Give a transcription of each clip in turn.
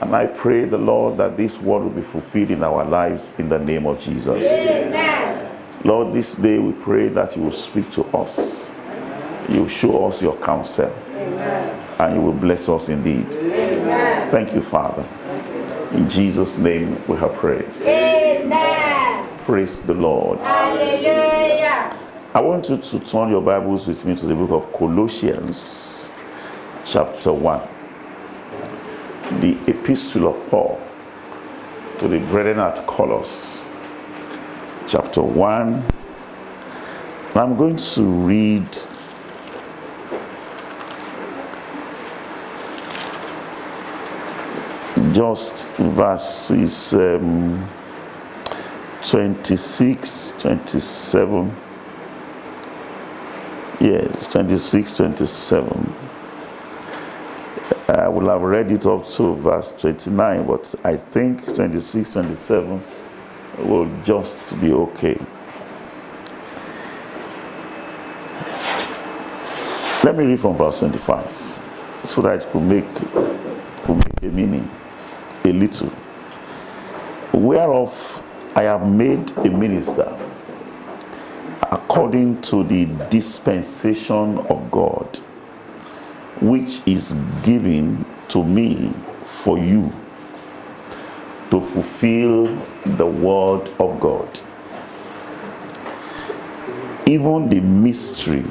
And I pray the Lord that this word will be fulfilled in our lives in the name of Jesus. Amen. Lord, this day we pray that you will speak to us. You will show us your counsel. Amen. And you will bless us indeed. Amen. Thank you, Father. In Jesus' name we have prayed. Amen. Praise the Lord. Hallelujah. I want you to turn your Bibles with me to the book of Colossians, chapter 1. The epistle of Paul to the brethren at Colossus, chapter 1. And I'm going to read just verses 26, 27. Yes, 26, 27. I will have read it up to verse 29, but I think 26, 27 will just be okay. Let me read from verse 25 so that it could make a meaning, a little. Whereof I have made a minister according to the dispensation of God, which is given to me for you to fulfill the word of God, even the mystery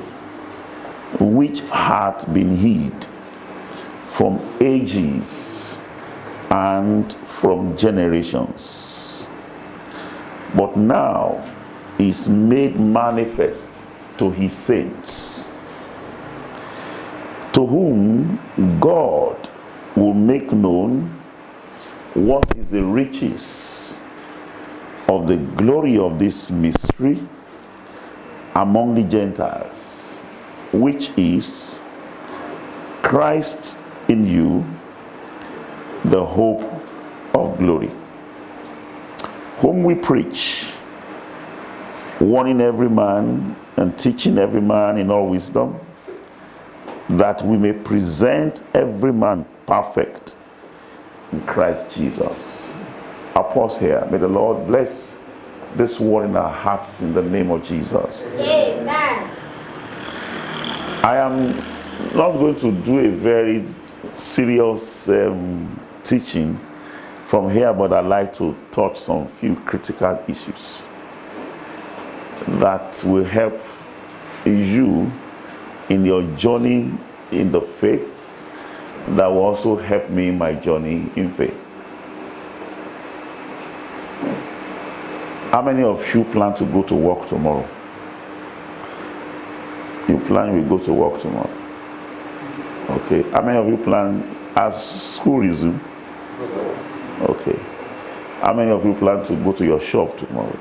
which hath been hid from ages and from generations, but now is made manifest to his saints, to whom God will make known what is the riches of the glory of this mystery among the Gentiles, which is Christ in you, the hope of glory, whom we preach, warning every man and teaching every man in all wisdom, that we may present every man perfect in Christ Jesus. I'll pause here. May the Lord bless this word in our hearts in the name of Jesus. Amen. I am not going to do a very serious teaching from here, but I'd like to touch some few critical issues that will help you in your journey in the faith, that will also help me in my journey in faith. How many of you plan to go to work tomorrow? You plan you will go to work tomorrow? Okay. How many of you plan as school resume? Okay. How many of you plan to go to your shop tomorrow?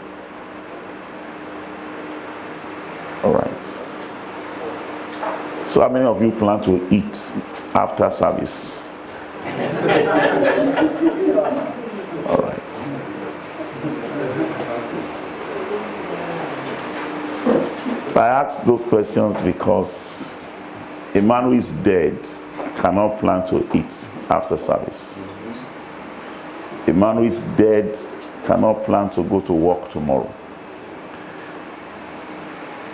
All right. So how many of you plan to eat after service? All right. I ask those questions because a man who is dead cannot plan to eat after service. A man who is dead cannot plan to go to work tomorrow.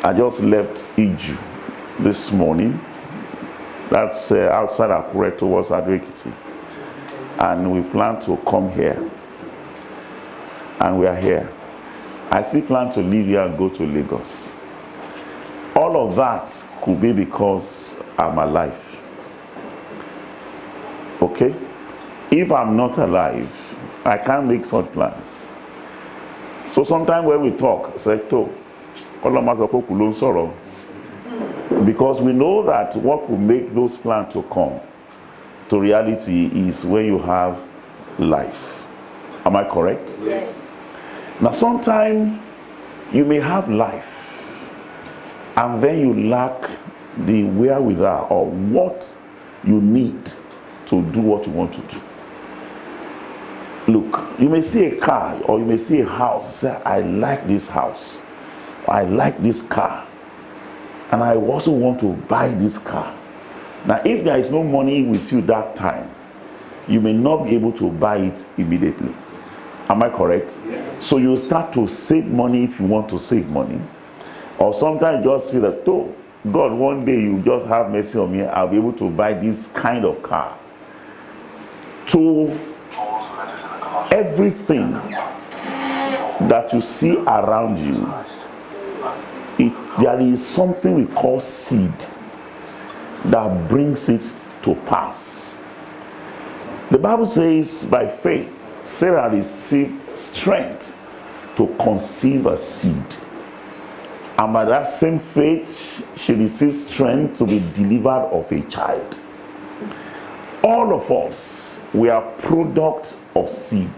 I just left Iju this morning. That's outside Akure towards Ado-Ekiti. And we plan to come here. And we are here. I still plan to leave here and go to Lagos. All of that could be because I'm alive. Okay? If I'm not alive, I can't make such plans. So sometimes when we talk, it's like, because we know that what will make those plans to come to reality is when you have life. Am I correct? Yes. Now sometimes you may have life and then you lack the wherewithal or what you need to do what you want to do. Look, you may see a car or you may see a house, say, I like this house, I like this car, and I also want to buy this car. Now, if there is no money with you that time, you may not be able to buy it immediately. Am I correct? Yes. So you start to save money if you want to save money. Or sometimes you just feel that, oh, God, one day you just have mercy on me, I'll be able to buy this kind of car. So everything that you see around you, there is something we call seed that brings it to pass. The Bible says, by faith, Sarah received strength to conceive a seed. And by that same faith, she received strength to be delivered of a child. All of us, we are products of seed.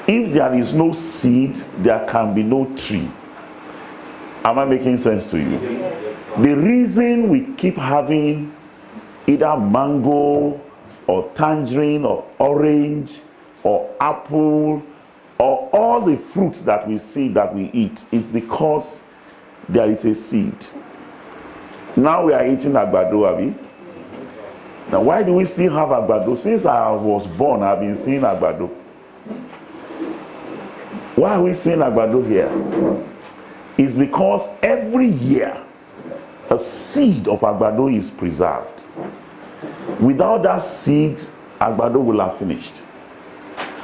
If there is no seed, there can be no tree. Am I making sense to you? Yes. The reason we keep having either mango or tangerine or orange or apple or all the fruits that we see that we eat, it's because there is a seed. Now we are eating agbado, Abi. Now why do we still have agbado? Since I was born, I've been seeing agbado. Why are we seeing agbado here? It's because every year a seed of agbado is preserved. Without that seed, agbado will have finished.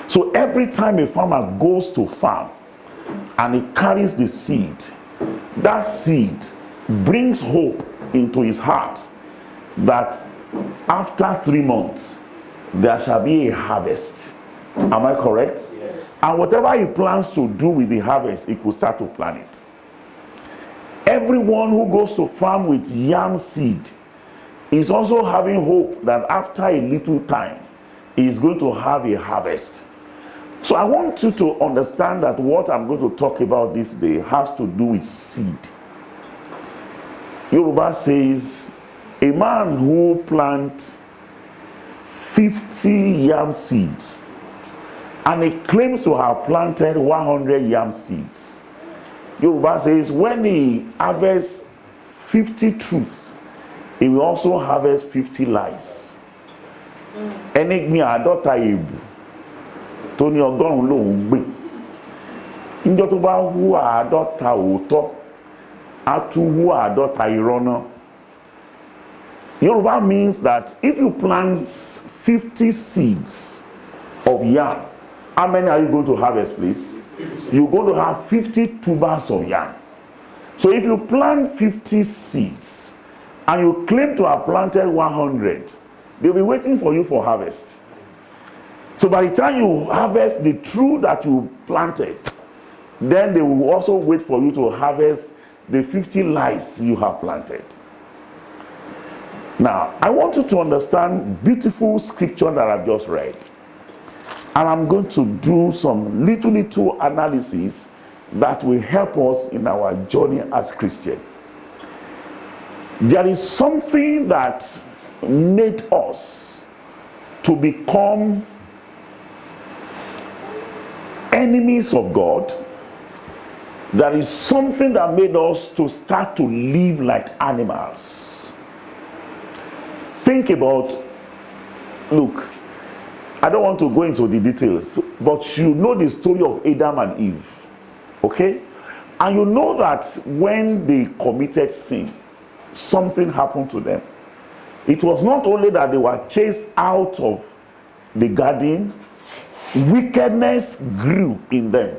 So every time a farmer goes to farm and he carries the seed, that seed brings hope into his heart that after 3 months there shall be a harvest. Am I correct? Yes. And whatever he plans to do with the harvest, he could start to plan it. Everyone who goes to farm with yam seed is also having hope that after a little time he is going to have a harvest. So I want you to understand that what I'm going to talk about this day has to do with seed. Yoruba says, a man who plants 50 yam seeds and he claims to have planted 100 yam seeds. Yoruba says when he harvests 50 truths, he will also harvest 50 lies. Enigmi àádọ́ta èbù tó ní ọgọ́rùn-ún lòún gbìn. Níjọ́ tó bá hú àádọ́ta òótọ́, á tún hú àádọ́ta irọ́ náà. Yoruba means that if you plant 50 seeds of yam, how many are you going to harvest, please? You're going to have 50 tubers of yam. So if you plant 50 seeds and you claim to have planted 100, they'll be waiting for you for harvest. So by the time you harvest the true that you planted, then they will also wait for you to harvest the 50 lies you have planted. Now, I want you to understand beautiful scripture that I've just read. And I'm going to do some little analysis that will help us in our journey as Christians. There is something that made us to become enemies of God. There is something that made us to start to live like animals. Think about, look, I don't want to go into the details, but you know the story of Adam and Eve, okay? And you know that when they committed sin, something happened to them. It was not only that they were chased out of the garden, wickedness grew in them.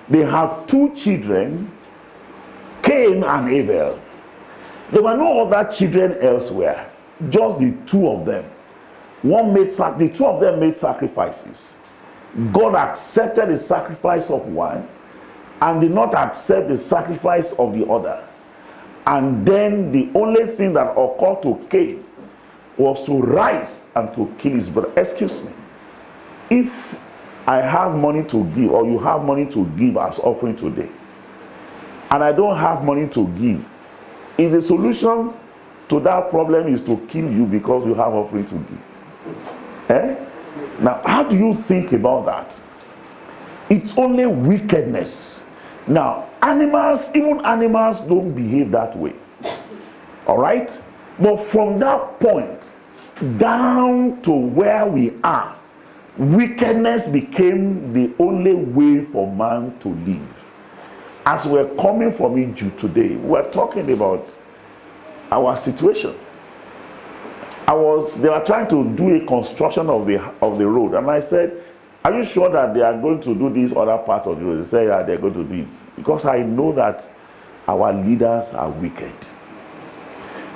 They had 2 children, Cain and Abel. There were no other children elsewhere, just the 2 of them. The 2 of them made sacrifices. God accepted the sacrifice of one and did not accept the sacrifice of the other. And then the only thing that occurred to Cain was to rise and to kill his brother. Excuse me. If I have money to give, or you have money to give as offering today, and I don't have money to give, is the solution to that problem is to kill you because you have offering to give? Now, how do you think about that? It's only wickedness. Now, even animals don't behave that way. All right? But from that point, down to where we are, wickedness became the only way for man to live. As we're coming from Egypt today, we're talking about our situation. They were trying to do a construction of the road, and I said, are you sure that they are going to do this other part of the road? They said, yeah, they're going to do it. Because I know that our leaders are wicked.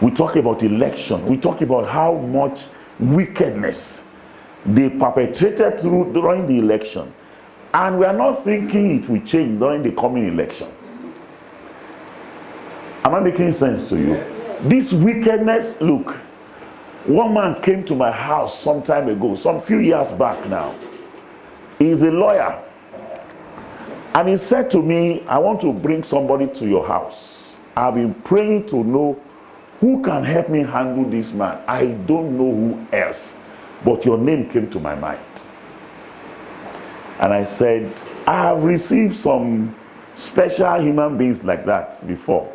We talk about election. We talk about how much wickedness they perpetrated during the election. And we are not thinking it will change during the coming election. Am I making sense to you? This wickedness, look, one man came to my house some time ago, some few years back now. He's a lawyer. And he said to me, I want to bring somebody to your house. I've been praying to know who can help me handle this man. I don't know who else, but your name came to my mind. And I said, I have received some special human beings like that before.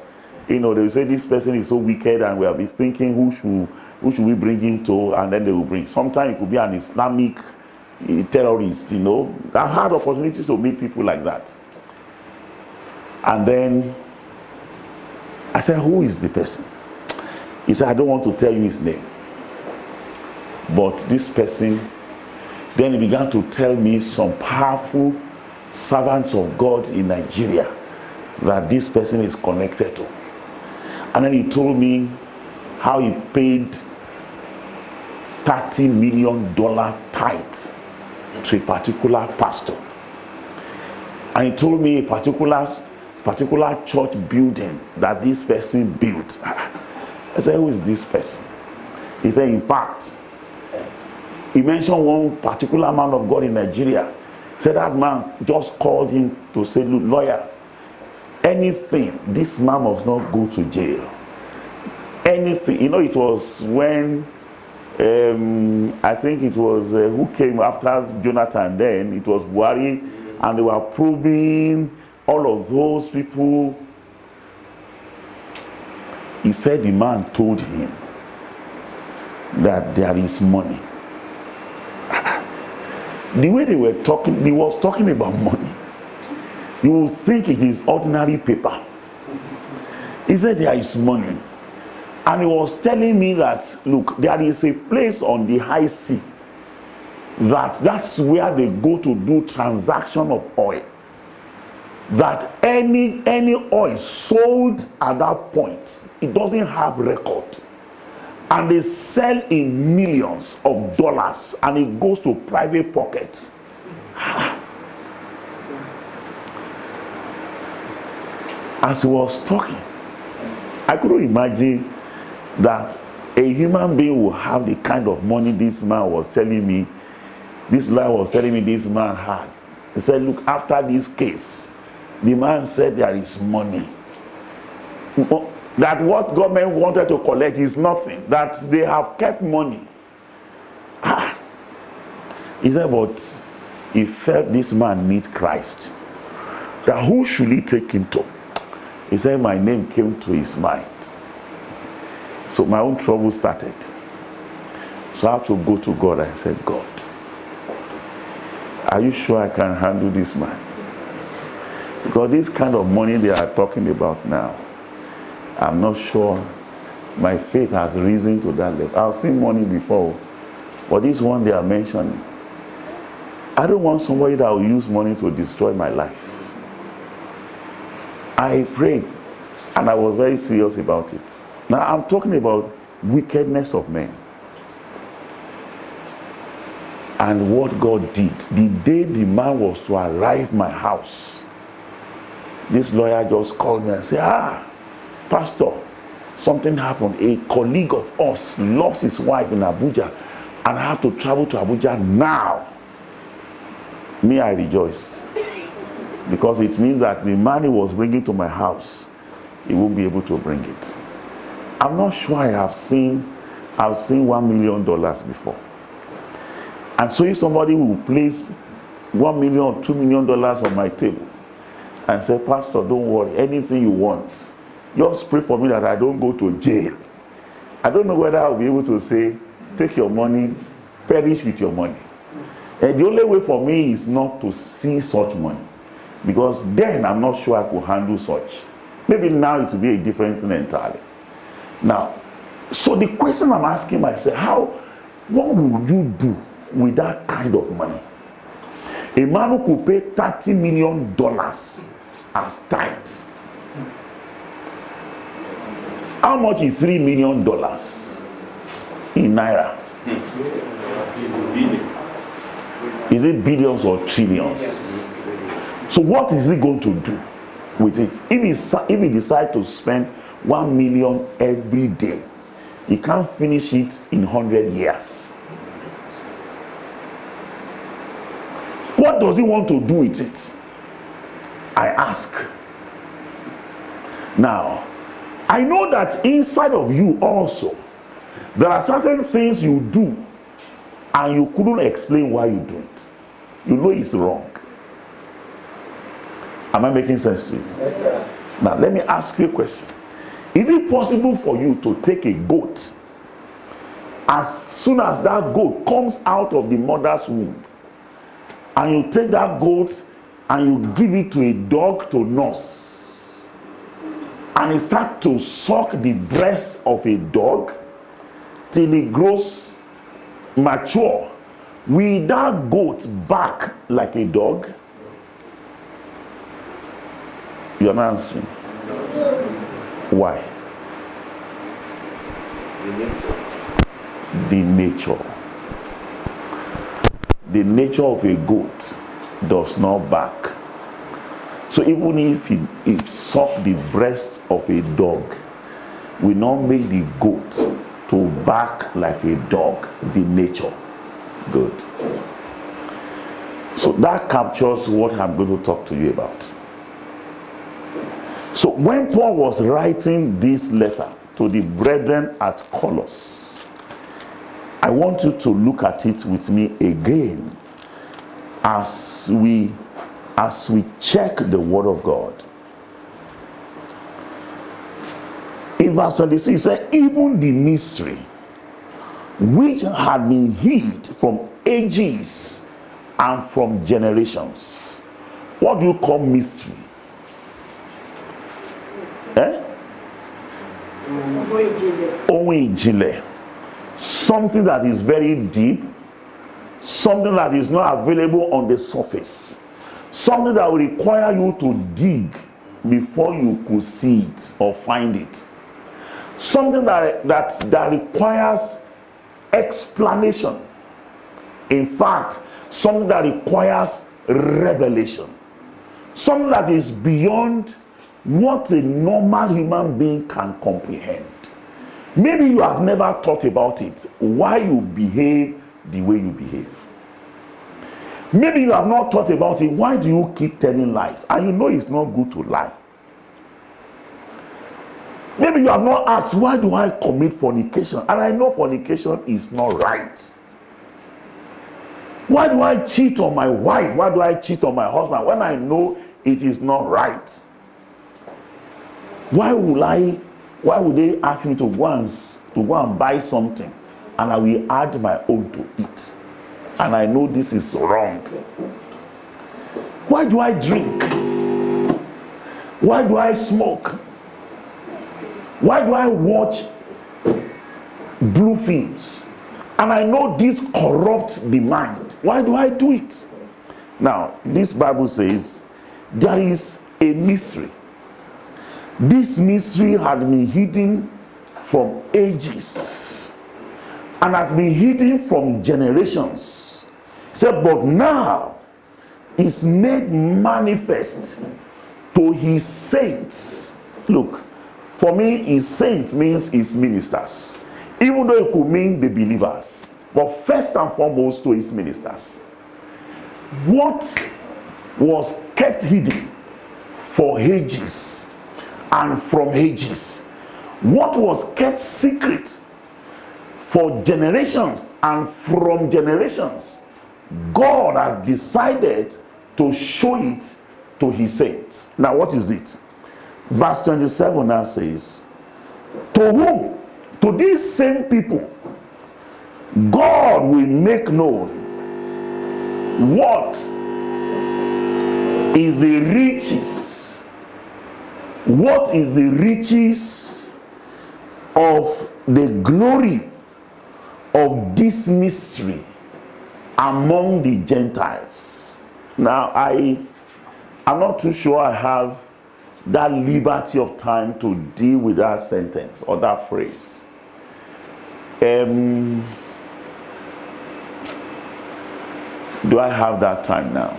You know, they will say this person is so wicked, and we'll be thinking who should we bring him to, and then they will bring. Sometimes it could be an Islamic terrorist, you know. I've had opportunities to meet people like that. And then I said, who is the person? He said, I don't want to tell you his name. But this person, then he began to tell me some powerful servants of God in Nigeria that this person is connected to. And then he told me how he paid $30 million tithe to a particular pastor. And he told me a particular church building that this person built. I said, who is this person? He said, in fact, he mentioned one particular man of God in Nigeria. Said that man just called him to say, look, lawyer, anything, this man must not go to jail. Anything. You know, it was when I think it was who came after Jonathan then, it was Buhari, and they were probing all of those people. He said the man told him that there is money. The way they were talking, he was talking about money. You will think it is ordinary paper. He said there is money. And he was telling me that, look, there is a place on the high sea that's where they go to do transaction of oil. That any oil sold at that point, it doesn't have record. And they sell in millions of dollars, and it goes to private pockets. As he was talking, I couldn't imagine that a human being will have the kind of money this man was telling me, this lawyer was telling me this man had. He said, look, after this case, the man said there is money. That what government wanted to collect is nothing. That they have kept money. He said, but he felt this man need Christ. That who should he take him to? He said, my name came to his mind. So my own trouble started. So I had to go to God. I said, God, are you sure I can handle this man? Because this kind of money they are talking about now, I'm not sure my faith has risen to that level. I've seen money before, but this one they are mentioning, I don't want somebody that will use money to destroy my life. I prayed, and I was very serious about it. Now I'm talking about wickedness of men. And what God did, the day the man was to arrive at my house, this lawyer just called me and said, Pastor, something happened. A colleague of us lost his wife in Abuja, and I have to travel to Abuja now. Me, I rejoiced. Because it means that the man he was bringing to my house, he won't be able to bring it. I'm not sure I've seen $1 million before. And so if somebody will place $1 million or $2 million on my table and say, Pastor, don't worry, anything you want, just pray for me that I don't go to jail. I don't know whether I'll be able to say, take your money, perish with your money. And the only way for me is not to see such money, because then I'm not sure I could handle such. Maybe now it will be a different thing entirely. Now, so the question I'm asking myself, what would you do with that kind of money? A man who could pay $30 million as tithe. How much is $3 million in naira? Is it billions or trillions? So what is he going to do with it? If he decides to spend 1 million every day, he can't finish it in 100 years. What does he want to do with it? I ask. Now, I know that inside of you also, there are certain things you do and you couldn't explain why you do it. You know it's wrong. Am I making sense to you? Yes, sir. Now, let me ask you a question. Is it possible for you to take a goat, as soon as that goat comes out of the mother's womb, and you take that goat and you give it to a dog to nurse, and it starts to suck the breast of a dog till it grows mature? Will that goat bark like a dog? You're not answering. Why? The nature. The nature of a goat does not bark. So even if it suck the breast of a dog, will not make the goat to bark like a dog. The nature. Good. So that captures what I'm going to talk to you about. So when Paul was writing this letter to the brethren at Colossus, I want you to look at it with me again as we check the word of God. In verse 26, it says, even the mystery which had been hid from ages and from generations. What do you call mystery? Ohun ìjìnlẹ̀. Something that is very deep, something that is not available on the surface, something that will require you to dig before you could see it or find it, something that requires explanation. In fact, something that requires revelation, something that is beyond what a normal human being can comprehend. Maybe you have never thought about it, why you behave the way you behave. Maybe you have not thought about it, why do you keep telling lies? And you know it's not good to lie. Maybe you have not asked, why do I commit fornication? And I know fornication is not right. Why do I cheat on my wife? Why do I cheat on my husband when I know it is not right? Why would they ask me to go and buy something and I will add my own to it? And I know this is wrong. Why do I drink? Why do I smoke? Why do I watch blue films? And I know this corrupts the mind. Why do I do it? Now, this Bible says there is a mystery. This mystery had been hidden from ages and has been hidden from generations. He said, but now is made manifest to his saints. Look, for me, his saints means his ministers, even though it could mean the believers, but first and foremost to his ministers. What was kept hidden for ages and from ages, what was kept secret for generations and from generations, God has decided to show it to his saints. Now what is it? Verse 27 now says, to whom? To these same people God will make known what is the riches, of the glory of this mystery among the Gentiles. Now, I'm not too sure I have that liberty of time to deal with that sentence or that phrase. Do I have that time now?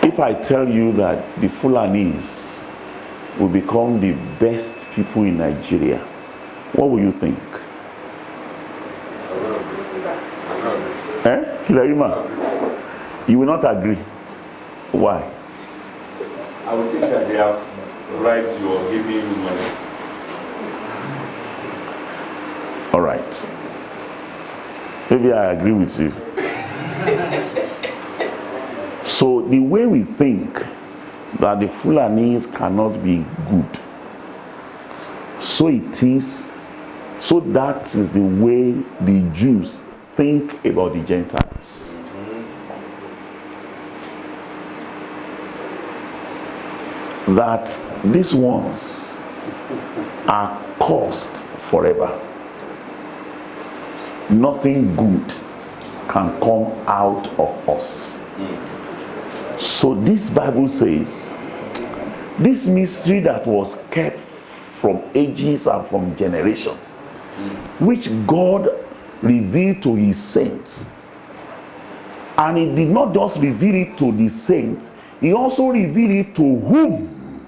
If I tell you that the Fulanis will become the best people in Nigeria, what will you think? Kilarima, you will not agree. Why? I would think that they have bribed you or given you money. All right. Maybe I agree with you. So the way we think that the Fulanis cannot be good, so it is, so that is the way the Jews think about the Gentiles. That these ones are cursed forever. Nothing good can come out of us. So this Bible says, this mystery that was kept from ages and from generation, which God revealed to his saints, and he did not just reveal it to the saints, he also revealed it to whom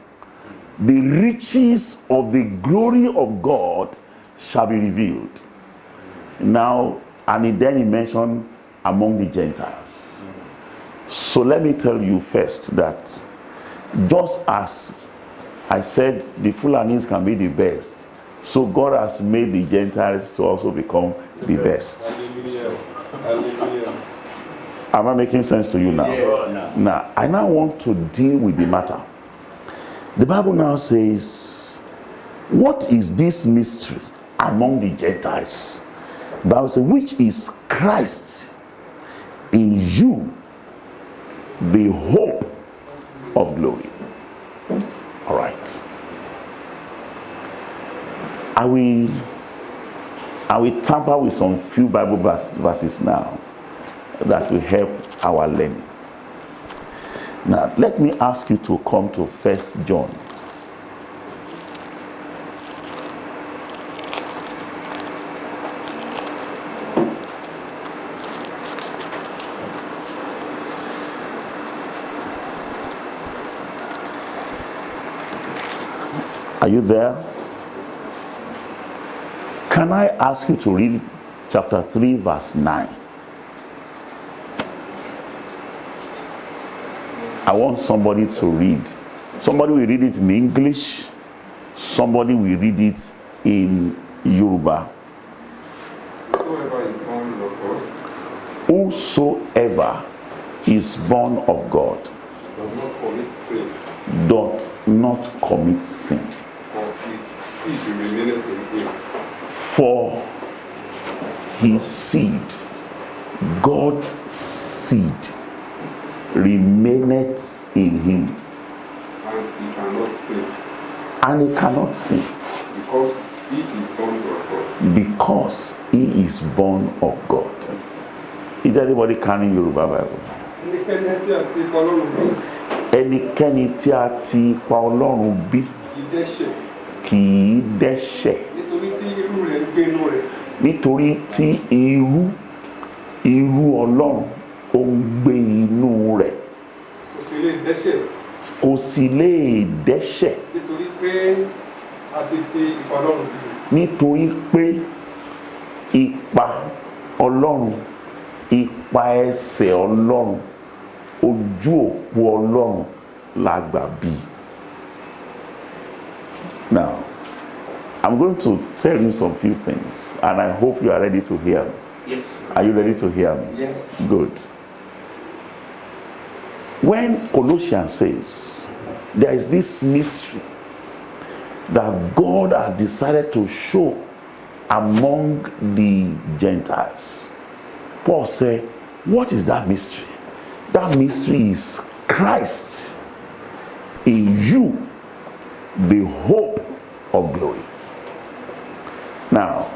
the riches of the glory of God shall be revealed. Now, and then he mentioned among the Gentiles. So let me tell you first that just as I said the Fulanis can be the best, so God has made the Gentiles to also become the best. Hallelujah. Am I making sense to you now? Yes. Now, I now want to deal with the matter. The Bible now says, what is this mystery among the Gentiles? The Bible says, which is Christ in you, the hope of glory. All right. I will tamper with some few Bible verses now that will help our learning. Now, let me ask you to come to 1 John. Are you there? Can I ask you to read chapter 3, verse 9? I want somebody to read. Somebody will read it in English. Somebody will read it in Yoruba. Whosoever is born of God Whosoever is born of God does not commit sin, doth not commit sin. for his seed remaineth in him. For his seed, God's seed, remaineth in him, And he cannot sin, and he cannot sin, because he is born of God. because he is born of God. Is anybody carrying Yoruba Bible? Ẹnikẹ́ni tí a ti pa Ọlọ́run bí kì í dẹ́ṣẹ̀, nítorí tí irú Ọlọ́run ó ń gbé inú rẹ̀, kò sì lè dẹ́ṣẹ̀, nítorí pé ipa Ọlọ́run, ipa ẹsẹ̀ Ọlọ́run, ojú òpó Ọlọ́run la gbà bí. Now, I'm going to tell you some few things, and I hope you are ready to hear me. Yes. Are you ready to hear me? Yes. Good. When Colossians says there is this mystery that God has decided to show among the Gentiles, Paul said, what is that mystery? That mystery is Christ in you, the hope of glory. Now,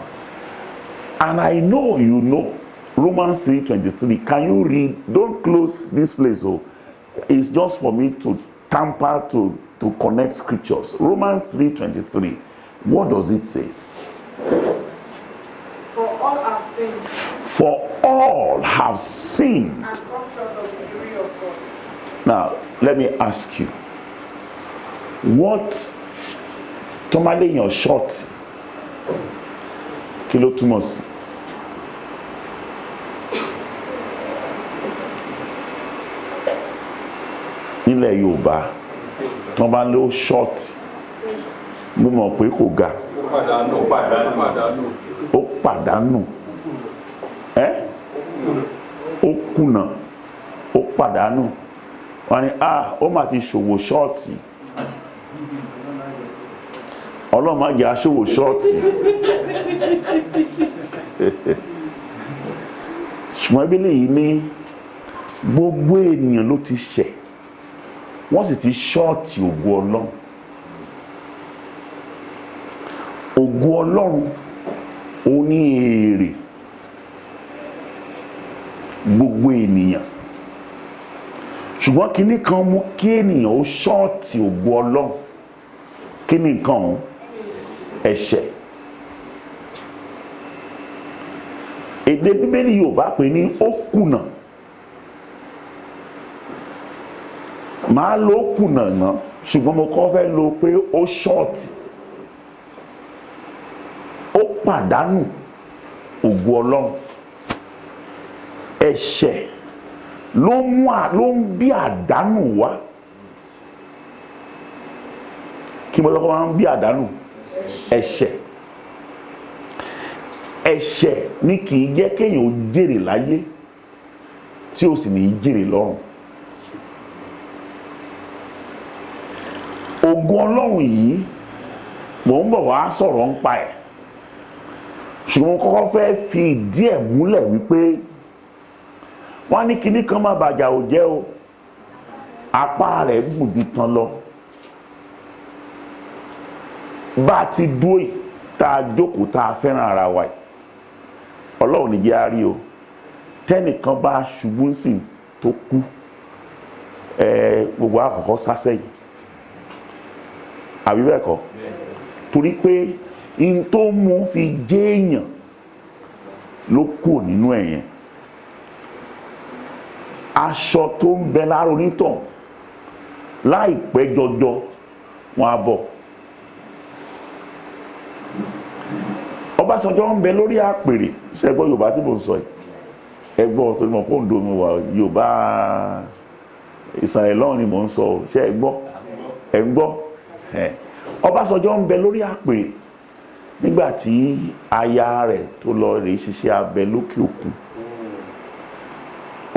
and I know you know Romans 3:23. Can you read? Don't close this place. Oh, it's just for me to tamper to connect scriptures. Romans 3:23. What does it say? For all are sinned For all have sinned. and come short of the glory of God. Now, let me ask you, what tomale your short kilo túmọ̀ sí? Nílẹ̀ Yorùbá tó bá ló short, mo mọ̀ pé kò ga, ó pàdánù, ó kùnà, ó pàdánù. Wọ́n ní ó mà ti ṣòwò ṣọ́ọ̀tì, Ọlọ́run má jẹ́ aṣòwò ṣọ́ọ̀tì. Ṣùgbọ́n Bíbélì yìí ní gbogbo ènìyàn ló ti ṣẹ̀, wọ́n sì ti ṣọ́ọ̀tì ògo Ọlọ́run. Ògo Ọlọ́run ó ní èrè gbogbo ènìyàn, ṣùgbọ́n kíní kan mú kí ènìyàn ó ṣọ́ọ̀tì ògo Ọlọ́run. Kíní kan ọ̀hún? Ẹ̀ṣẹ̀. Èdè Bíbélì Yorùbá pè ní ó kùnà. Màá lo ó kùnà náà, ṣùgbọ́n mo kọ́ fẹ́ lo pé ó ṣọ́ọ̀tì, ó pàdánù ògo Ọlọ́run. Ẹ̀ṣẹ̀ ló ń bí àdánù wá. Kí mo lọ́kọ́ máa ń bí àdánù? Ẹ̀ṣẹ̀. Ẹ̀ṣẹ̀ ní kì í jẹ́ kéèyàn ó jèrè láyé tí ó sì ní í jèrè lọ́run. Ògo Ọlọ́run yìí mò ń bọ̀ wá sọ̀rọ̀ ń pa ẹ̀, ṣùgbọ́n mo kọ́kọ́ fẹ́ fi ìdí ẹ̀ múlẹ̀ wípé wọ́n ní kíní kan má bàjá ò jẹ́ o, apá rẹ̀ gùn ju tán lọ. Bá a ti dúró yìí tá a jókòó tá a fẹ́ràn ara wa yìí, Ọlọ́run ní jẹ́ á rí o. Tẹ́nìkan bá ṣubú sí tó kú, gbogbo àkọ́kọ́ sásẹ́yìn, àbí bẹ́ẹ̀ kọ́? Torí pé in tó mú fi jẹ́ èèyàn ló kù nínú ẹ̀yẹn. Aṣọ tó ń bẹ lára onítàn láìpẹ́ jọjọ wọn á bọ̀. Ọbásanjọ́ ń bẹ lórí àpèrè, ṣẹ́gbọ́ Yorùbá tí mo ń sọ yìí, ẹgbọ́ tó ní mọ̀ pọ́ ń domi wà Yorùbá ìsàlẹ̀ lọ́rùn ni mo ń sọ, ṣé ẹgbọ́? Ẹgbọ́? Ọbásanjọ́ ń bẹ lórí àpèrè nígbàtí aya rẹ̀ tó lọ rèé ṣiṣẹ́ abẹ lókè òkun.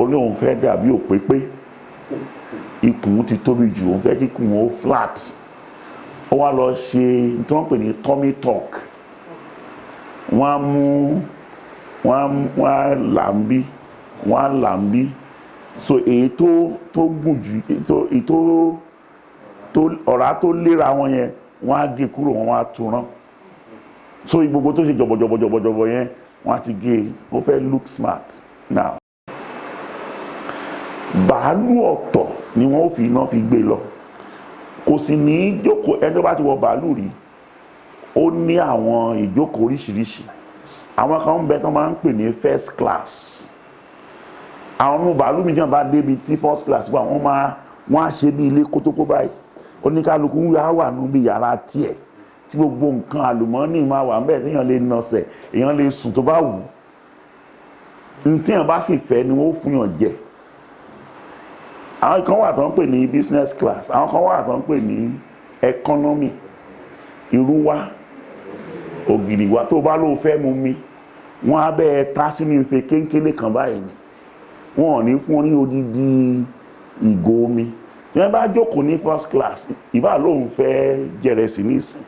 Ó ní òun fẹ́ dàbí òpépé, ikùn ti tóbi jù, òun fẹ́ kí ikùn ó flat. Ó wá lọ ṣe tí wọ́n pè ní tummy tuck. Wọ́n á là ń bí, wọ́n á là ń bí. So èyí tó gùn jù, èyí tó ọ̀rá tó léra wọn yẹn wọ́n á gé kúrò, wọ́n á tún rán. So gbogbo tó ṣe jọ̀bọ̀jọ̀bọ̀jọ̀bọ̀ yẹn wọ́n á ti gé. Ó fẹ́ look smart. Now bàálù ọ̀tọ̀ ni wọ́n fi iná fi gbé lọ, kò sì ní jókòó. Ẹni tó bá ti wọ bàálù rí, ó ní àwọn ìjókòó oríṣiríṣi. Àwọn kan ń bẹ tó máa ń pè ní first class. Àwọn ọmọ bàálù mi jẹ́ bá débi tí first class wà, wọ́n á ṣe bí ilé kótópó báyìí. Oníkálukú wà níbi yàrá tiẹ̀ tí gbogbo nǹkan àlùmọ́ọ́nì máa wà níbẹ̀, téèyàn lè nọsẹ̀, èèyàn lè sùn tó bá wù. Ní téèyàn bá sì fẹ́ ni wọ́n fún yàn jẹ. Àwọn kan wà tó ń pè ní business class, àwọn kan wà tó ń pè ní economy. Irú wá, ògìrì wá, tó bá lóò fẹ́ mu mi, wọ́n á bẹ́ẹ̀ ta sínú ife kéńkélé kan báyìí. Wọ́n ò ní fún ọ ní odidi ìgò omi yẹn bá jókòó ní first class ìbá lóun fẹ́ jẹrẹsì nísìn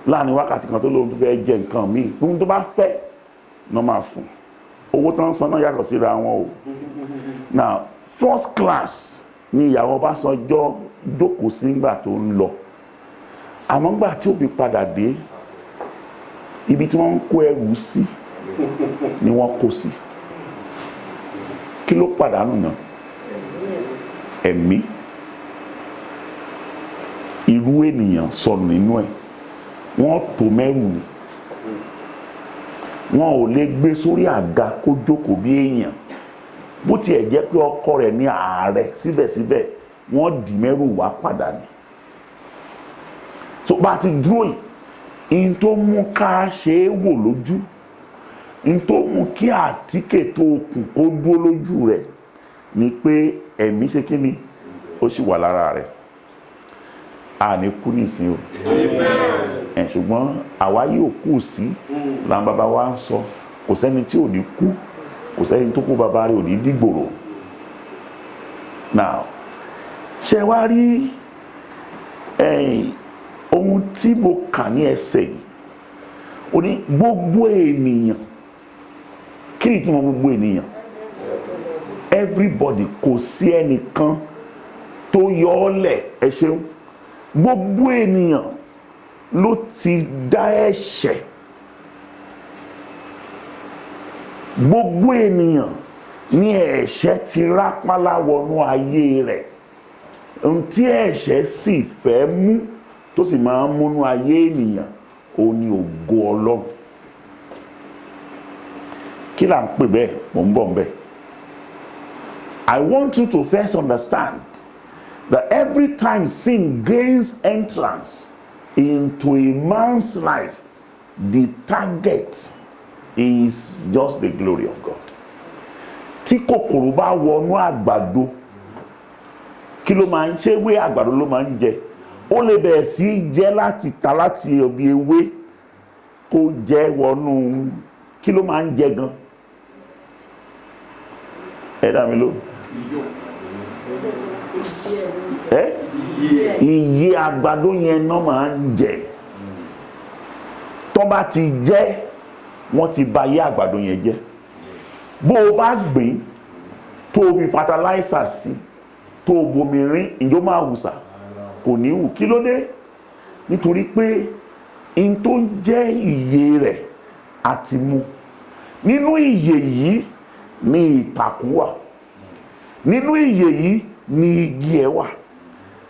láàrin wákàtí kan tó lóun tó fẹ́ jẹ nǹkan míì ohun tó bá fẹ́ ní wọ́n máa fún owó tó ń san náà yàtọ̀ síra wọn o. Now first class ni ìyàwó Ọbásanjọ́ jókòó sí nígbà tó ń lọ àmọ́ nígbà tí ó fi padà dé ibi tí wọ́n ń kó ẹrù sí ni wọ́n kó sí. Kí ló pàdánù náà? Ẹ̀mí. Irú ènìyàn sọnù nínú ẹ̀ wọ́n tó mẹ́rù ni wọn ò lè gbé sórí àga kó jókòó bí èèyàn bó tiẹ̀ jẹ́ pé ọkọ rẹ̀ ní ààrẹ síbẹ̀síbẹ̀ wọ́n dì mẹ́rù wá padà ni. So bá ti dúró yìí in tó mú ká ṣe é wò lójú in tó mú kí àtíkè tó kùn kó dúró lójú rẹ̀ ni pé ẹ̀mí ṣe kí ni ó sì wà lára rẹ̀. A ní kú nísìn o ṣùgbọ́n àwa yóò kú sí làwọn bàbá wa ń sọ kò sẹ́ni tí ò ní kú kò sẹ́ni tó kú bàbá rẹ̀ ò ní dìgbòrò. Now ṣe wá rí ohun tí mo kà ní ẹsẹ̀ yìí ó ní gbogbo ènìyàn. Kí ni ìtumọ̀ gbogbo ènìyàn? Everybody, kò sí ẹnìkan tó yọ ọ́ lẹ̀. Ẹ ṣeun. Gbogbo ènìyàn ló ti dá ẹ̀ṣẹ̀. Gbogbo ènìyàn ní ẹ̀ṣẹ̀ ti rápálá wọnú ayé rẹ̀. Ohun tí ẹ̀ṣẹ̀ sì fẹ́ mú tó sì máa ń múnú ayé ènìyàn ó ní ògo Ọlọ́run. Kí là ń pè bẹ́ẹ̀? Mò ń bọ̀ ńbẹ̀. I want you to first understand that every time sin gains entrance into a man's life, the target is just the glory of God. Tí kòkòrò bá wọnú àgbàdo, kí ló máa ń ṣe? Ewé àgbàdo ló máa ń jẹ. Ó lè bẹ̀rẹ̀ sí jẹ láti ta láti ọbí ewé kó jẹ wọnú, kí ló máa ń jẹ gan? Ẹ dá mi lóhùn. Iye àgbàdo yẹn náà máa ń jẹ. Tó bá ti jẹ wọ́n ti bà iye àgbàdo yẹn jẹ́. Bó o bá gbìn tó o fi fertilizer sí tó o bomi rin ìjọ máa wùsà kò ní wù. Kí ló dé? Nítorí pé in tó jẹ́ ìyè rẹ̀ àti mu. Nínú ìyè yìí ni ìtàkùn wà. Nínú ìyè yìí ni igi ẹ̀ wà.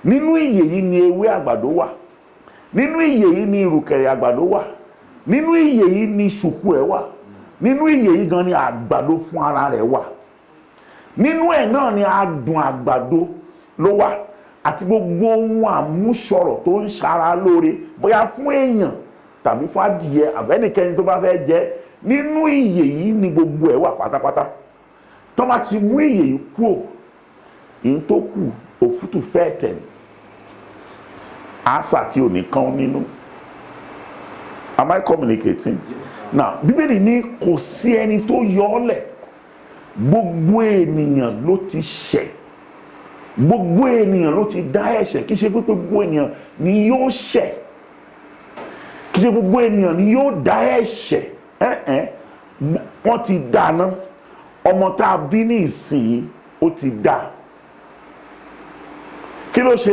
Nínú ìyè yìí ni ewé àgbàdo wà. Nínú ìyè yìí ni ìrùkẹ̀rẹ̀ àgbàdo wà. Nínú ìyè yìí ni ṣùkú ẹ̀ wà. Nínú ìyè yìí gan ni àgbàdo fún ara rẹ̀ wà. Nínú ẹ̀ náà ni adùn àgbàdo ló wà àti gbogbo ohun àmúṣọrọ̀ tó ń ṣara lóore bóyá fún èèyàn tàbí fún adìyẹ àbẹ́nikẹ́ni tó bá fẹ́ jẹ. Nínú ìyè yìí ni gbogbo ẹ̀ wà pátápátá. Tó bá ti mú ìyè yìí kúrò, ìyẹn tó kù òfútù fẹ́ tẹ̀ ní. Àṣà tí ò ní kán nínú. Am I communicating? Now, Bíbélì ní kò sí ẹni tó yọ ọ́ lẹ̀. Gbogbo ènìyàn ló ti ṣẹ̀. Gbogbo ènìyàn ló ti dá ẹ̀ṣẹ̀. Kì í ṣe pé gbogbo ènìyàn ni yóò ṣẹ̀. Kì í ṣe gbogbo ènìyàn ni yóò dá ẹ̀ṣẹ̀. Wọ́n ti dáná. Ọmọ tá a bí ní ìsìn ó ti dá. Kí ló ṣe?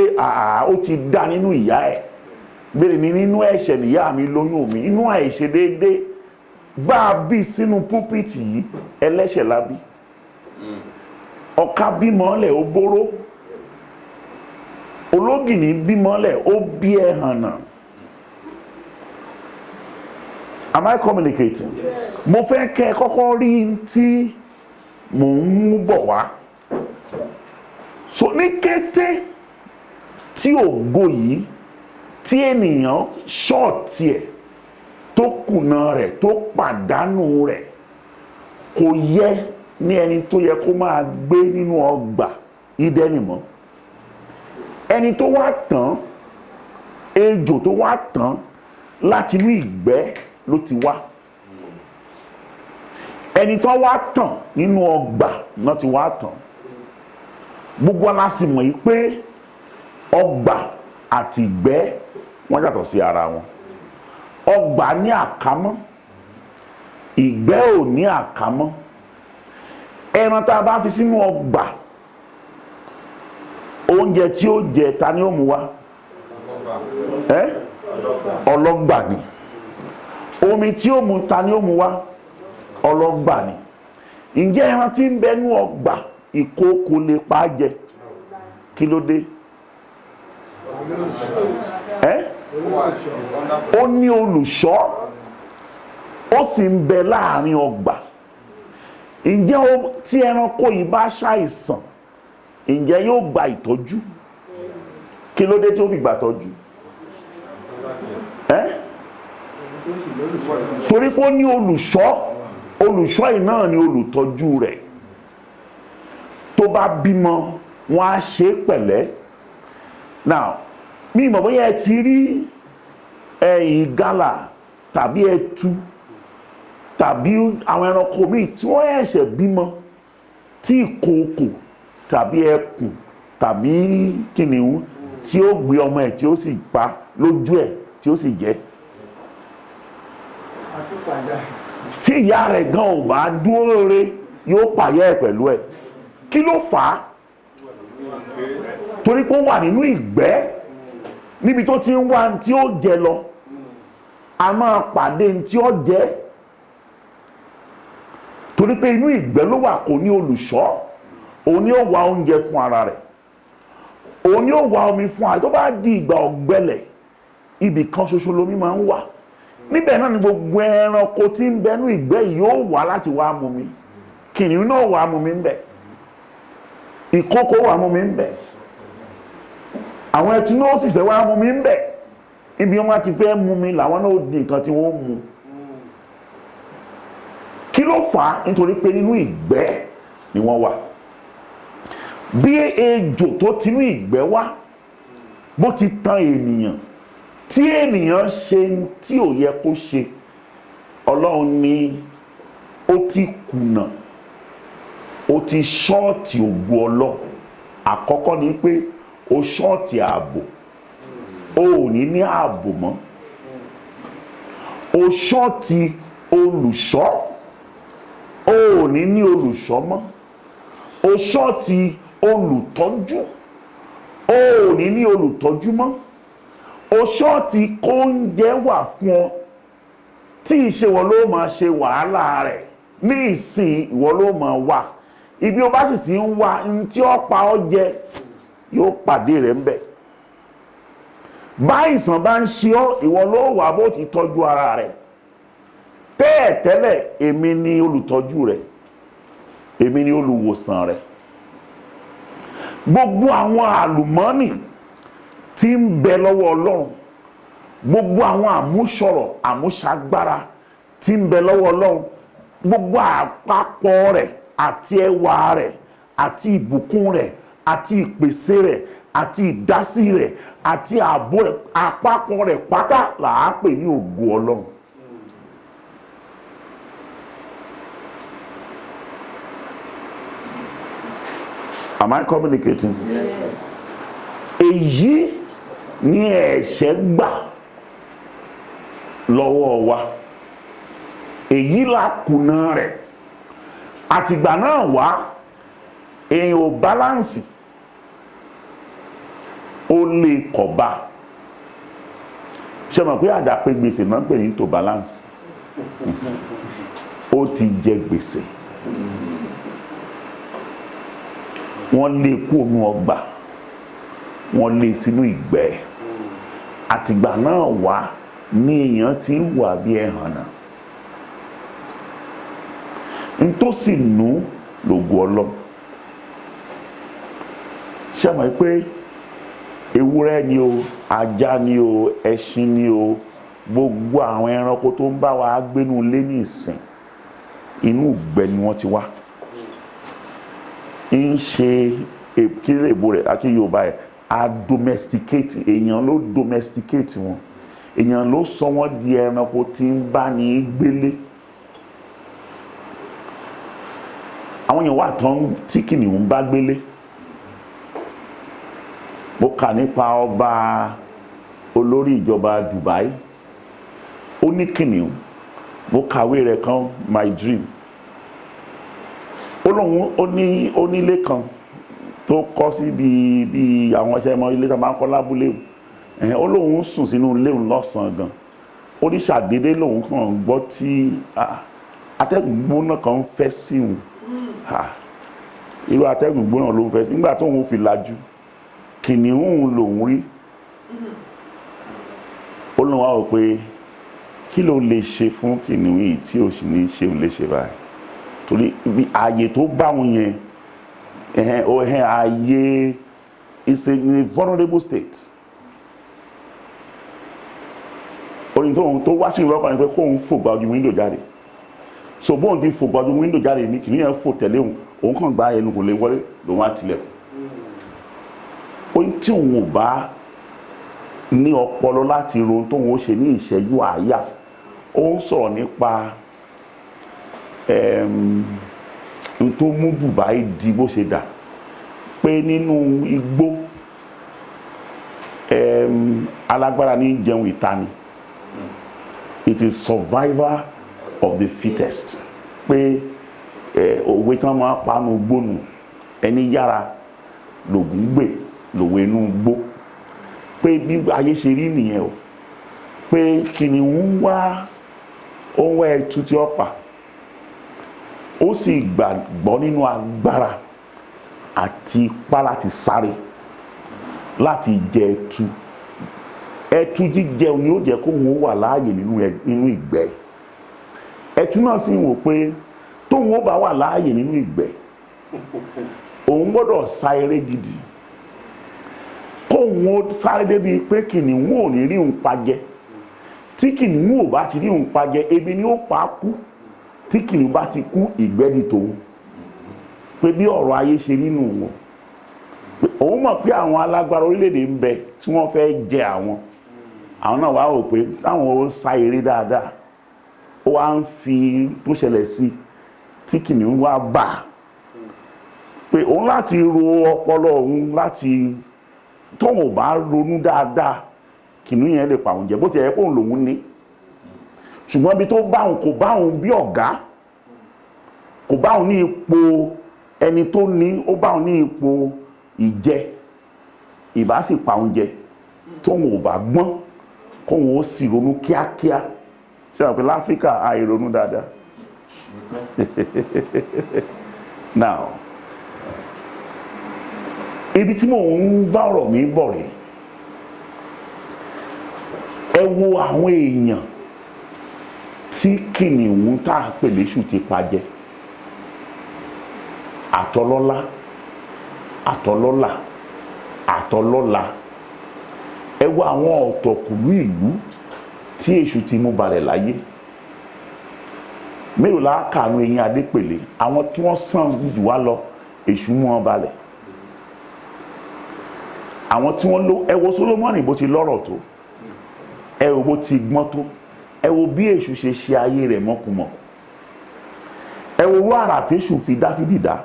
Ó ti dá nínú ìyá ẹ̀. Bẹ́ẹ̀ ni nínú ẹ̀ṣẹ̀ nìyá mi lóyún mi. Inú àìṣe déédéé bá a bí sínú púpìtì yìí ẹlẹ́ṣẹ̀ la bí. Ọ̀ká bímọ́lẹ̀ ó bóró. Ológìní bímọ́lẹ̀ ó bí ẹhànnà. Am I communicating? Yes. Mo fẹ́ kẹ́ kọ́kọ́ rí tí mò ń mú bọ̀ wá. So ní kété tí ògo yìí tí ènìyàn ṣọ́ọ̀tì ẹ̀ tó kùnà rẹ̀ tó pàdánù rẹ̀ kò yẹ ní ẹni tó yẹ kó máa gbé nínú ọgbà Ídẹ́nì mọ́. Ẹni tó wá tán, ejò tó wá tán láti inú ìgbẹ́ ló ti wá. Ẹni tó wá tán nínú ọgbà náà ti wá tán. gbogbo aláṣì mọ̀ yìí pé ọgbà àti ìgbẹ́ wọ́n yàtọ̀ sí ara wọn. Ọgbà ní àkámọ́, ìgbẹ́ ò ní àkámọ́. Ẹran tá a bá fi sínú ọgbà, oúnjẹ tí ó jẹ ta ni ó mú wá? Ọlọ́gbà ni. Omi tí ó mu ta ni ó mú wá? Ọlọ́gbà ni. Ǹjẹ́ ẹran tí ń bẹnu ọgbà ìkookò lè pa á jẹ? Kí ló dé? Ó ní olùṣọ́, ó sì ń bẹ láàrin ọgbà. Ǹjẹ́ tí ẹranko yìí bá ṣàìsàn, ǹjẹ́ yóò gba ìtọ́jú? Kí ló dé tí ó fi gbà tọ́jú? Torí pé ó ní olùṣọ́, olùṣọ́ yìí náà ni olùtọ́jú rẹ̀. Tó bá bímọ, wọ́n á ṣe é pẹ̀lẹ́. Now, mi mọ̀ bóyá ẹ ti rí ìgalà tàbí ẹtu tàbí àwọn ẹranko míì tí wọ́n ẹ̀ṣẹ̀ bímọ tí ìkookò tàbí ẹkùn tàbí kìnìún tí ó gbé ọmọ ẹ̀ tí ó sì pa lójú ẹ̀ tí ó sì jẹ. Tí ìyá rẹ̀ gan ò bá dúró re yóò pàyà ẹ̀ pẹ̀lú ẹ̀. Kí ló fà á? Torí pé ó wà nínú ìgbẹ́, níbi tó ti ń wá tí ó jẹ lọ, a máa pàdé tí ó jẹ. Torí pé inú ìgbẹ́ ló wà, kò ní olùṣọ́. Òun ni ó wá oúnjẹ fún ara rẹ̀, òun ni ó wá omi fún ara rẹ̀. Tó bá di ìgbà ọ̀gbẹlẹ̀, ibì kan ṣoṣo lomi máa ń wà. Níbẹ̀ náà ni gbogbo ẹranko tí ń bẹnu ìgbẹ́ yìí yóò wá láti wá mu mi. Kìnìún náà wá mu mi ń bẹ̀, ìkókó wá mu mi ń bẹ̀, àwọn ẹtu náà sì fẹ́ wá mu mi ń bẹ̀. Ibi wọn ti fẹ́ mu mi làwọn náà di nǹkan tí wọ́n mu. Kí ló fà á? Nítorí pé nínú ìgbẹ́ ni wọ́n wà. Bí ejò tó ti inú ìgbẹ́ wá bó ti tan ènìyàn, tí ènìyàn ṣe tí ò yẹ kó ṣe, Ọlọ́run ní ó ti kùnà, ó ti ṣọ́ọ̀tì ògo Ọlọ́run. Àkọ́kọ́ ni pé ó ṣọ́ọ̀tì ààbò, ó ò ní ààbò mọ́. Ó ṣọ́ọ̀tì olùṣọ́, ó ò ní olùṣọ́ mọ́. Ó ṣọ́ọ̀tì olùtọ́jú, ó ò ní olùtọ́jú mọ́. Ó ṣọ́ọ̀tì kóúnjẹ wà fún ọ, tí ìṣe wọn ló máa ṣe wàhálà rẹ̀, ní ìsìn ìwọ ló máa wà. Ibi ó bá sì ti ń wá ní tí ó pa ọ́ jẹ yóò pàdé rẹ̀ ń bẹ̀. Bá àìsàn bá ń ṣe ọ́, ìwọ ló wà bó ti tọ́jú ara rẹ̀. Tẹ́lẹ̀ èmi ni olùtọ́jú rẹ̀, èmi ni olùwòsàn rẹ̀. Gbogbo àwọn àlùmọ́nì tí ń bẹ lọ́wọ́ Ọlọ́run, gbogbo àwọn àmúṣọrọ̀ àmúṣagbára tí ń bẹ lọ́wọ́ Ọlọ́run, gbogbo àpapọ̀ rẹ̀ àti ẹwà rẹ̀ àti ìbùkún rẹ̀ àti ìpèsè rẹ̀ àti ìdásí rẹ̀ àti ààbò rẹ̀, àpapọ̀ rẹ̀ pátá là á pè ní ògo Ọlọ́run. Am I communicating? Yes. Èyí ni ẹ̀ṣẹ̀ gbà lọ́wọ́ wa. Èyí la kùnà rẹ̀. Àtìgbà náà wá, èyàn ò báláǹsì, ó lè kọ̀bá. Ṣé mọ̀ pé àdàpé gbèsè náà pè ní to balance? Ó ti jẹ gbèsè. Wọ́n lé kú òun ọgbà, wọ́n lé sínú ìgbẹ́. Àtìgbà náà wá ní èèyàn tí ń wà bí ẹhànnà. N tó sì nú lògo Ọlọ́run. Ṣé mọ̀ pé ewúrẹ́ ni o, ajá ni o, ẹṣin ni o, gbogbo àwọn ẹranko tó ń bá wa gbénú ilé ní ìsìn, inú ìgbẹ́ ni wọ́n ti wá. ń ṣe kílè ìbò rẹ̀ àti Yorùbá ẹ̀ a domesticate, èèyàn ló domesticate wọn, èèyàn ló sọ wọ́n di ẹranko tí ń bá ní gbélé. Àwọn èèyàn wà tán tí kìnìún bá gbélé, mo kà nípa ọba olórí ìjọba Dubai, ó ní kìnìún. Mo kàwé rẹ̀ kan, My Dream. Ó lóun ó ní ilé kan tó kọ́ sí bí àwọn ọṣẹ mọ ilé tó máa ń kọ́ lábúlé. Ó lóun sùn sínú ilé òun lọ́sàn-án gan. Ó ní ṣàdédé lòun kàn gbọ́ tí atẹ́gùn gbóná kan ń fẹ́ sí òun. Irú atẹ́gùn gbóná ló ń fẹ́ sí. Nígbà tó òun fi lajú, kìnìún lòun rí. Ó lóun wá rò pé kí ló lè ṣe fún kìnìún yìí tí ò sì ní ṣe òun lè ṣe báyìí. Torí ààyè tó bá wọn yẹn, ààyè is a vulnerable state. Orin tó wá sí ìrọ́pàá ni pé kóun fò gba ojú wíńdò jáde. So bóun ti fò gba ojú wíńdò jáde ní kìnìún yẹn fò tẹ̀lé òun kàn gba ẹnu kò lè wọlé lòun á tilẹ̀kùn. Ó ní tí òun ò bá ní ọpọlọ láti ro tóun ó ṣe ní ìṣẹ́jú àáyá. Ó ń sọ̀rọ̀ nípa tó mú Dubai di bó ṣe dà, pé nínú igbó alágbára ní jẹun ìta ni. It is survivor of the fittest. Pé òwe tí wọ́n máa panu gbónú, ẹni yára lògùn gbè lòwe inú gbó. Pé bí ayé ṣe rí nìyẹn o. Pé kìnìún wá ẹtu tí ó pa. Ó sì gbàgbọ́ nínú agbára àti ipá láti sáré láti jẹ ẹtu. Ẹtu jíjẹ ni ó jẹ́ kó wọn wà láàyè nínú ìgbẹ́. Ẹtu náà sì wò pé tóun ó bá wà láàyè nínú ìgbẹ́, òun gbọ́dọ̀ sá eré gidi. Kóun ó sáré débi pé kìnìún ò ní rí òun pa jẹ. Tí kìnìún ò bá ti rí òun pa jẹ, ebi ni ó pa kú. Tí kìnìún bá ti kú, ìgbẹ́ di tòun. Pé bí ọ̀rọ̀ ayé ṣe nínú wọn. Òun mọ̀ pé àwọn alágbára orílẹ̀-èdè ń bẹ tí wọ́n fẹ́ jẹ àwọn náà wá rò pé táwọn ó sá eré dáadáa. Ó wá ń fi tó ṣẹlẹ̀ sí tí kìnìún wá bà. Pé òun láti ro ọpọlọ òun láti tóun ò bá ronú dáadáa, kìnìún yẹn lè pa òun jẹ bó ti yẹ kó òun lòun ní. Ṣùgbọ́n bí tó bá òun kò bá òun bí ọ̀gá, kò bá òun ní ipò ẹni tó ní, ó bá òun ní ipò ìjẹ, ìbá sì pa òun jẹ. Tóun ò bá gbọ́n kóun ó sì ronú kíákíá. Ṣé àwọn pé láfíríkà àìronú dáadáa. Now, ibi tí mò ń bá ọ̀rọ̀ mi bọ̀ rèé. Ẹ wo àwọn èèyàn tí kìnìún tá a pè léṣù ti pa jẹ. Àtọlọ́lá, àtọlọ́lá. Ẹ wo àwọn ọ̀tọ̀kùlú ìlú tí èṣù ti mú balẹ̀ láyé. Mélòó la kàánú Eyín Adépèlé, àwọn tí wọ́n sàn jù wá lọ, èṣù mú wọn balẹ̀. Àwọn tí wọ́n lò, ẹ wo Sólómọ́nì bó ti lọ́rọ̀ tó, ẹ wo bó ti gbọ́n tó, ẹ wo bí èṣù ṣe ṣe ayé rẹ̀ mọ́kùmọ̀kù, ẹ wo irú àrà téṣù fi Dáfídì dá,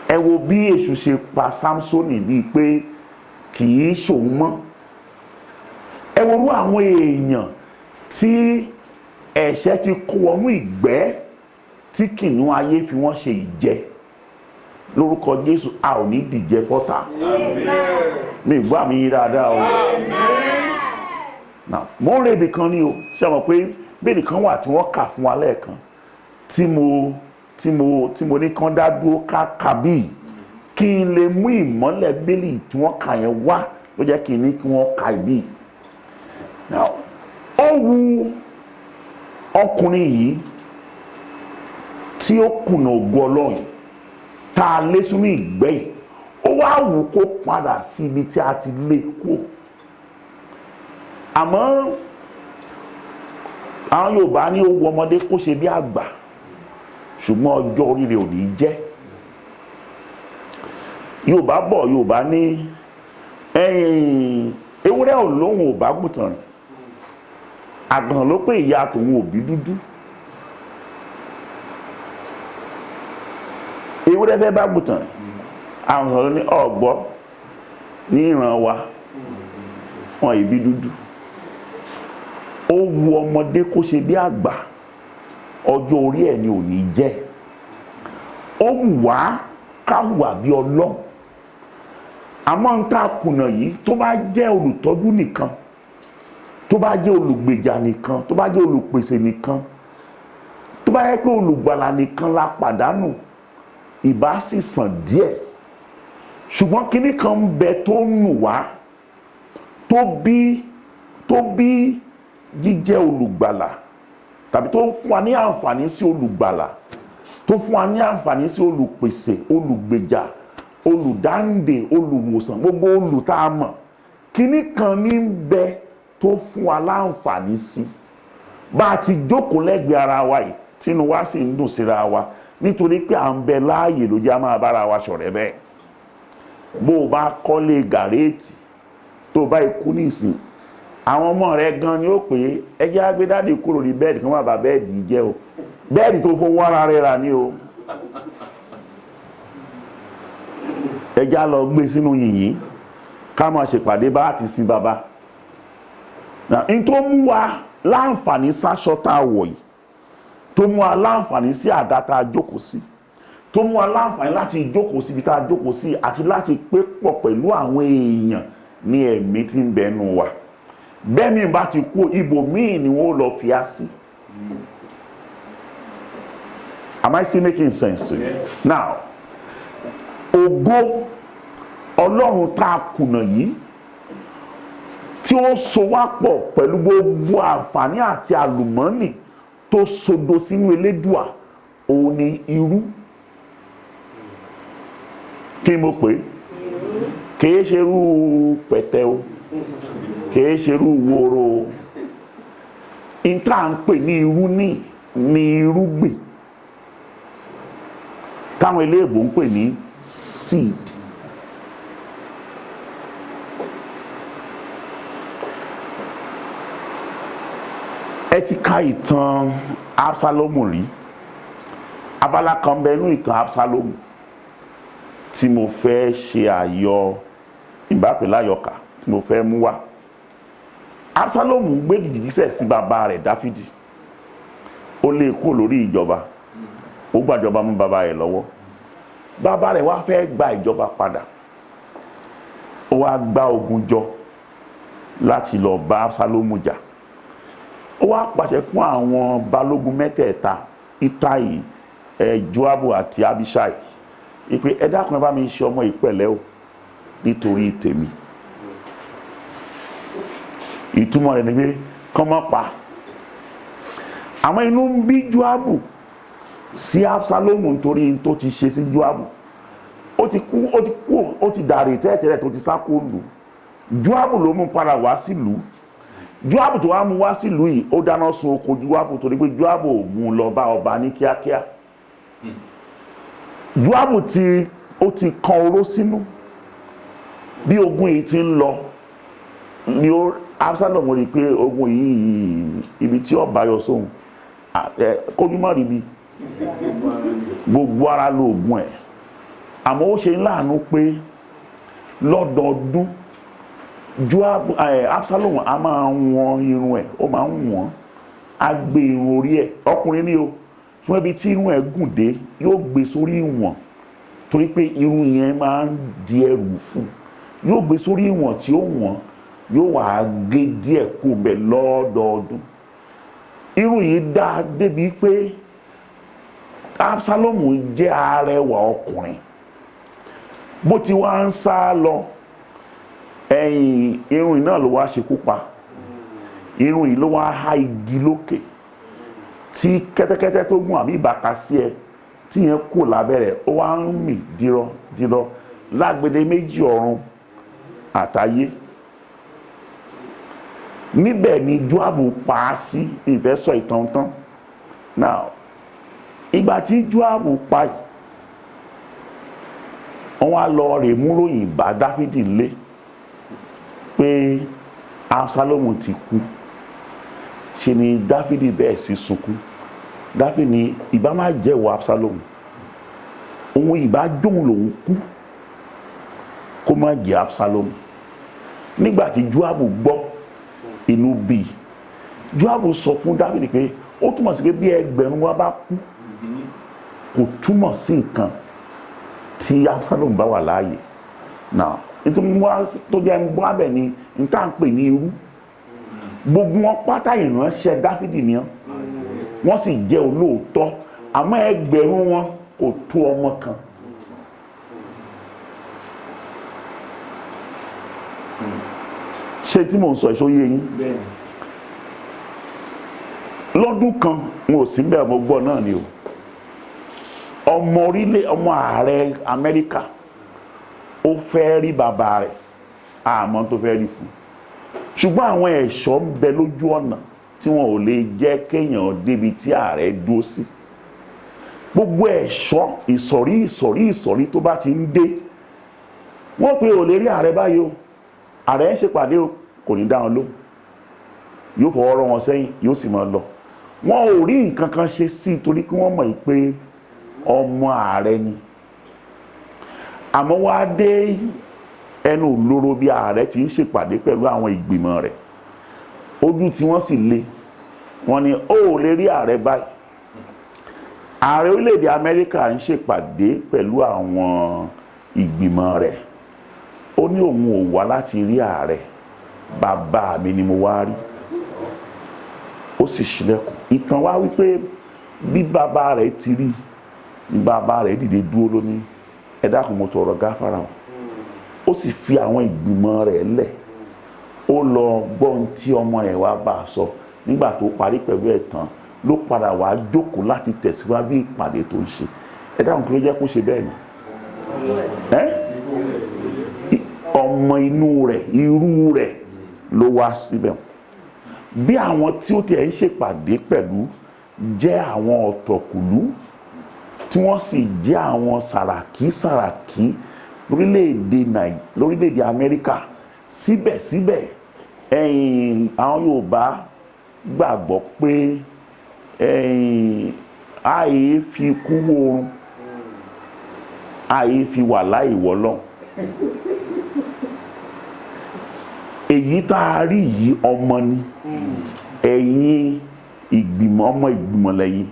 ẹ wo bí èṣù ṣe pa Sámsónì bíi pé kì í ṣòun mọ́, ẹ wo irú àwọn èèyàn tí ẹ̀ṣẹ̀ ti kó wọnú ìgbẹ́ tí kìnìún ayé fi wọ́n ṣe ìjẹ. Lórúkọ Jésù, a ò ní dìjẹ fọ́tà. Mi gbọ́ àmì yín dáadáa o. Now, mo ń rebi kan ní o, ṣé mọ̀ pé bẹ́ẹ̀ni kan wà tí wọ́n kà fún wa lẹ́ẹ̀kan tí mo ní kán dá dúró ká bíi kí n lè mú ìmọ́lẹ̀ bílì tí wọ́n kà yẹn wá ló jẹ́ kí n ní kí wọ́n ka ìbí. Now, ó wu ọkùnrin yìí tí ó kùnà ògo Ọlọ́run tá a lé sínú ìgbẹ́ yìí, ó wá wù kó padà sí ibi tí a ti lé kó. Àmọ́ àwọn Yorùbá ní ó wu ọmọdé kó ṣe bí àgbà, ṣùgbọ́n ọjọ́ orí rẹ̀ ò ní jẹ́. Yorùbá ní ewúrẹ́ ò lóhùn ò bá gùntàn rìn, àgàn ló pé ìyá tòun òbí dúdú. Ewúrẹ́ fẹ́ bá gùntàn rìn, àwọn ọ̀rọ̀ ní ọ̀gbọ́ ní ìran wa wọn ìbí dúdú. Ó wu ọmọdé kó ṣe bí àgbà, ọjọ́ orí ẹ̀ ni ò ní jẹ́. Ó wù wá ká hùwà bí Ọlọ́run. Àmọ́ ń tá kùnà yìí tó bá jẹ́ olùtọ́jú nìkan, tó bá jẹ́ olùgbèjà nìkan, tó bá jẹ́ olùpèsè nìkan, tó bá yẹ pé olùgbàlà nìkan la pàdánù, ìbá sì sàn díẹ̀. Ṣùgbọ́n kíní kan ń bẹ tó nù wá, tó bí jíjẹ́ olùgbàlà, tàbí tó fún wa ní àǹfààní sí olùgbàlà, tó fún wa ní àǹfààní sí olùpèsè, olùgbèjà, olùdáǹdè, olùwòsàn, gbogbo olùtàmọ̀. Kíní kan ní ń bẹ tó fún wa láǹfààní sí. Bá a ti jókòó lẹ́gbẹ̀ẹ́ ara wa yìí, tínú wa sì ń dùn síra wa, nítorí pé à ń bẹ láàyè ló jẹ́ a máa bára wa ṣọ̀rẹ́ bẹ́ẹ̀. Bó o bá kọ́lé gàréètì tó bá ikú nísìn, àwọn ọmọ rẹ gan ni ó pé ẹjẹ́ á gbé dáàdì kúrò ní bẹ́ẹ̀dì kan wà bá bẹ́ẹ̀dì jẹ́ o, bẹ́ẹ̀dì tó fowó ara rẹ̀ rà ní o, ẹjẹ́ á lọ gbé sínú yìnyín ká máa ṣèpàdé bá àti sin bàbá. N tó mú wa láǹfààní sáṣọ tá a wọ̀ yìí, tó mú wa láǹfààní sí àga tá a jókòó sí, tó mú wa láǹfààní láti jókòó síbi tá a jókòó sí, àti láti pé pọ̀ pẹ̀lú àwọn èèyàn ní ẹ̀mí tí ń bẹnu wa. Bẹ́ẹ̀ni bá ti kú, ibòmíì ni wọ́n lọ fi á sí. Am I still making sense to you? Yes. Now, ògo Ọlọ́run tá a kùnà yìí, tí ó so wá pọ̀ pẹ̀lú gbogbo àǹfààní àti àlùmọ́nì tó sodo sínú Elédùà, òun ni irú. Kí mo pè é? Kìí ṣe irú pẹ̀tẹ́ o, kìí ṣe irú woro o. Ìta ń pè ní irú ní irúgbìn, táwọn eléèbó ń pè ní seed. Ẹ ti ka ìtàn Absalomu rí. Abala kan bẹ nínú ìtàn Absalomu tí mo fẹ́ ṣe àyọ ìbápẹ̀láyọkà tí mo fẹ́ mú wá. Absalomu gbé gìgísẹ̀ sí bàbá rẹ̀ Dáfídì. Ó lé kúrò lórí ìjọba, ó gbàjọba mú bàbá rẹ̀ lọ́wọ́. Bàbá rẹ̀ wá fẹ́ gba ìjọba padà. Ó wá gbá ogun jọ láti lọ bá Absalomu jà. Ó wá pàṣẹ fún àwọn balógun mẹ́tẹ̀ẹ̀ta, Itai, Joabu àti Abishai, ìpè ẹ dákun ẹ bá mi ṣe ọmọ ìpẹ̀lẹ́ o nítorí tèmi. Ìtumọ̀ rẹ̀ ni pé kán má pa. Àmọ́ inú ń bí Joabu sí Absalomu nítorí tó ti ṣe sí Joabu. Ó ti dàrí tẹ́tẹ́rẹ́ tó ti sá kó lù. Joabu ló mú padà wá sílùú. Joabu tó wá mú wá sílùú yìí, ó dáná sun oko Joabu torí pé Joabu ò mú lọ bá ọba ní kíákíá. Joabu ó ti kan oró sínú. Bí ogun yìí ti ń lọ ni Absalomu rí pé ogun yìí ibi tí ọba yọ sóhun kójú má rí bí gbogbo ara ló ogun ẹ̀. Àmọ́ ó ṣe láàánú pé lọ́dọọdún Absalomu a máa wọn irun ẹ̀, ó máa ń wọ̀n, á gbé irun orí ẹ̀, ọkùnrin ní o, fún ibi tí irun ẹ̀ gùn dé yóò gbé sórí ìwọ̀n, torí pé irun yẹn máa ń di ẹrù fún, yóò gbé sórí ìwọ̀n tí ó wọ̀n, yóò wá gé díẹ̀ kó bẹ̀ lọ́dọọdún. Irun yìí dá débi pé Absalomu jẹ́ arẹwà ọkùnrin. Bó ti wá ń sá lọ, ẹ̀yìn irun yìí náà ló wá ṣekú pa. Irun yìí ló wá há igi lókè tí kẹ́tẹ́kẹ́tẹ́ tó gùn àbí ìbákasí ẹ tí yẹn kò lábẹ́rẹ̀, ó wá ń mì dírọ́ lágbede méjì ọ̀run àtayé. Níbẹ̀ ni Joabu pa á sí, ìfẹ́ sọ ìtàn tán. Now, ìgbà tí Joabu pa yìí, wọ́n wá lọ rè mú ròyìn bá Dáfídì lé pé Absalomu ti kú. Ṣe ni Dáfídì bẹ́ẹ̀ sí sunkún. Dáfídì ní ìbá má jẹ́wọ́ Absalomu, òun ìbá jóun lòun kú kó má jẹ́ Absalom. Nígbà tí Joabu gbọ́, inú bí. Joabu sọ fún Dáfídì pé ó túmọ̀ sí pé bí ẹgbẹ̀rún wa bá kú, kò túmọ̀ sí nǹkan tí Absalom bá wà láàyè. Now, nítorí wọ́n tó jẹ́ ń bọ́ abẹ ni n tá à ń pè ní irú. Gbogbo wọn pátá ìránṣẹ́ Dáfídì ni wọ́n sì jẹ́ olóòótọ́, àmọ́ ẹgbẹ̀rún wọn kò tó ọmọ kan. Ṣé tí mò ń sọ ìṣó yé yín? Lọ́dún kan n ò sí bẹ́ẹ̀ mo gbọ́ náà ni o. Ọmọ ààrẹ Amẹ́ríkà ó fẹ́ rí bàbá rẹ̀, àmọ́ tó fẹ́ rí fún. Ṣùgbọ́n àwọn ẹ̀ṣọ́ ń bẹ lójú ọ̀nà tí wọn ò lè jẹ́ kéèyàn débi tí ààrẹ dúró sí. Gbogbo ẹ̀ṣọ́ ìsọ̀rí tó bá ti ń dé, wọ́n pe ò lè rí ààrẹ báyìí o. Ààrẹ ń ṣèpàdé o, kò ní dá wọn lóhùn. Yóò fọwọ́ rọ́ wọn sẹ́yìn, yóò sì máa lọ. Wọn ò rí nǹkan kan ṣe sí torí kí wọ́n mọ̀ pé ọmọ ààrẹ ni. Àmọ́ wá dé ẹnu olóró bí ààrẹ ti ń ṣèpàdé pẹ̀lú àwọn ìgbìmọ̀ rẹ̀. Ojú tí wọ́n sì le. Wọ́n ní ó lè rí ààrẹ báyìí. Ààrẹ orílẹ̀-èdè Amẹ́ríkà ń ṣèpàdé pẹ̀lú àwọn ìgbìmọ̀ rẹ̀. Ó ní òun ò wá láti rí ààrẹ, bàbá mi ni mo wá rí. Ó sì ṣílẹ̀kùn. Ìtàn wá wípé bí bàbá rẹ̀ ti rí, ní bàbá rẹ̀ dìde dúró lóní, ẹ dákun mo tọrọ gáfárà o. Ó sì fi àwọn ìgbìmọ̀ rẹ̀ lẹ̀. Ó lọ gbọ́n tí ọmọ rẹ̀ wá bá a sọ. Nígbà tó parí pẹ̀lú ẹ̀ tán, ló padà wá jókòó láti tẹ̀síwájú ìpàdé tó ń ṣe. Ẹ dákun kí ló jẹ́ kó ṣe bẹ́ẹ̀ ni? Ọmọ inú rẹ̀, irú rẹ̀ ló wá síbẹ̀. Bí àwọn tí ó tiẹ̀ ń ṣèpàdé pẹ̀lú jẹ́ àwọn ọ̀tọ̀kùlú, tí wọ́n sì jẹ́ àwọn sàràkí lórílẹ̀-èdè Amẹ́ríkà, síbẹ̀síbẹ̀ àwọn Yorùbá gbàgbọ́ pé àì fi kú wórun, àì fi wà láì wọ́lọ́. Èyí tá a rí yìí ọmọ ni, ẹ̀yin ọmọ ìgbìmọ̀ lẹ́yìn.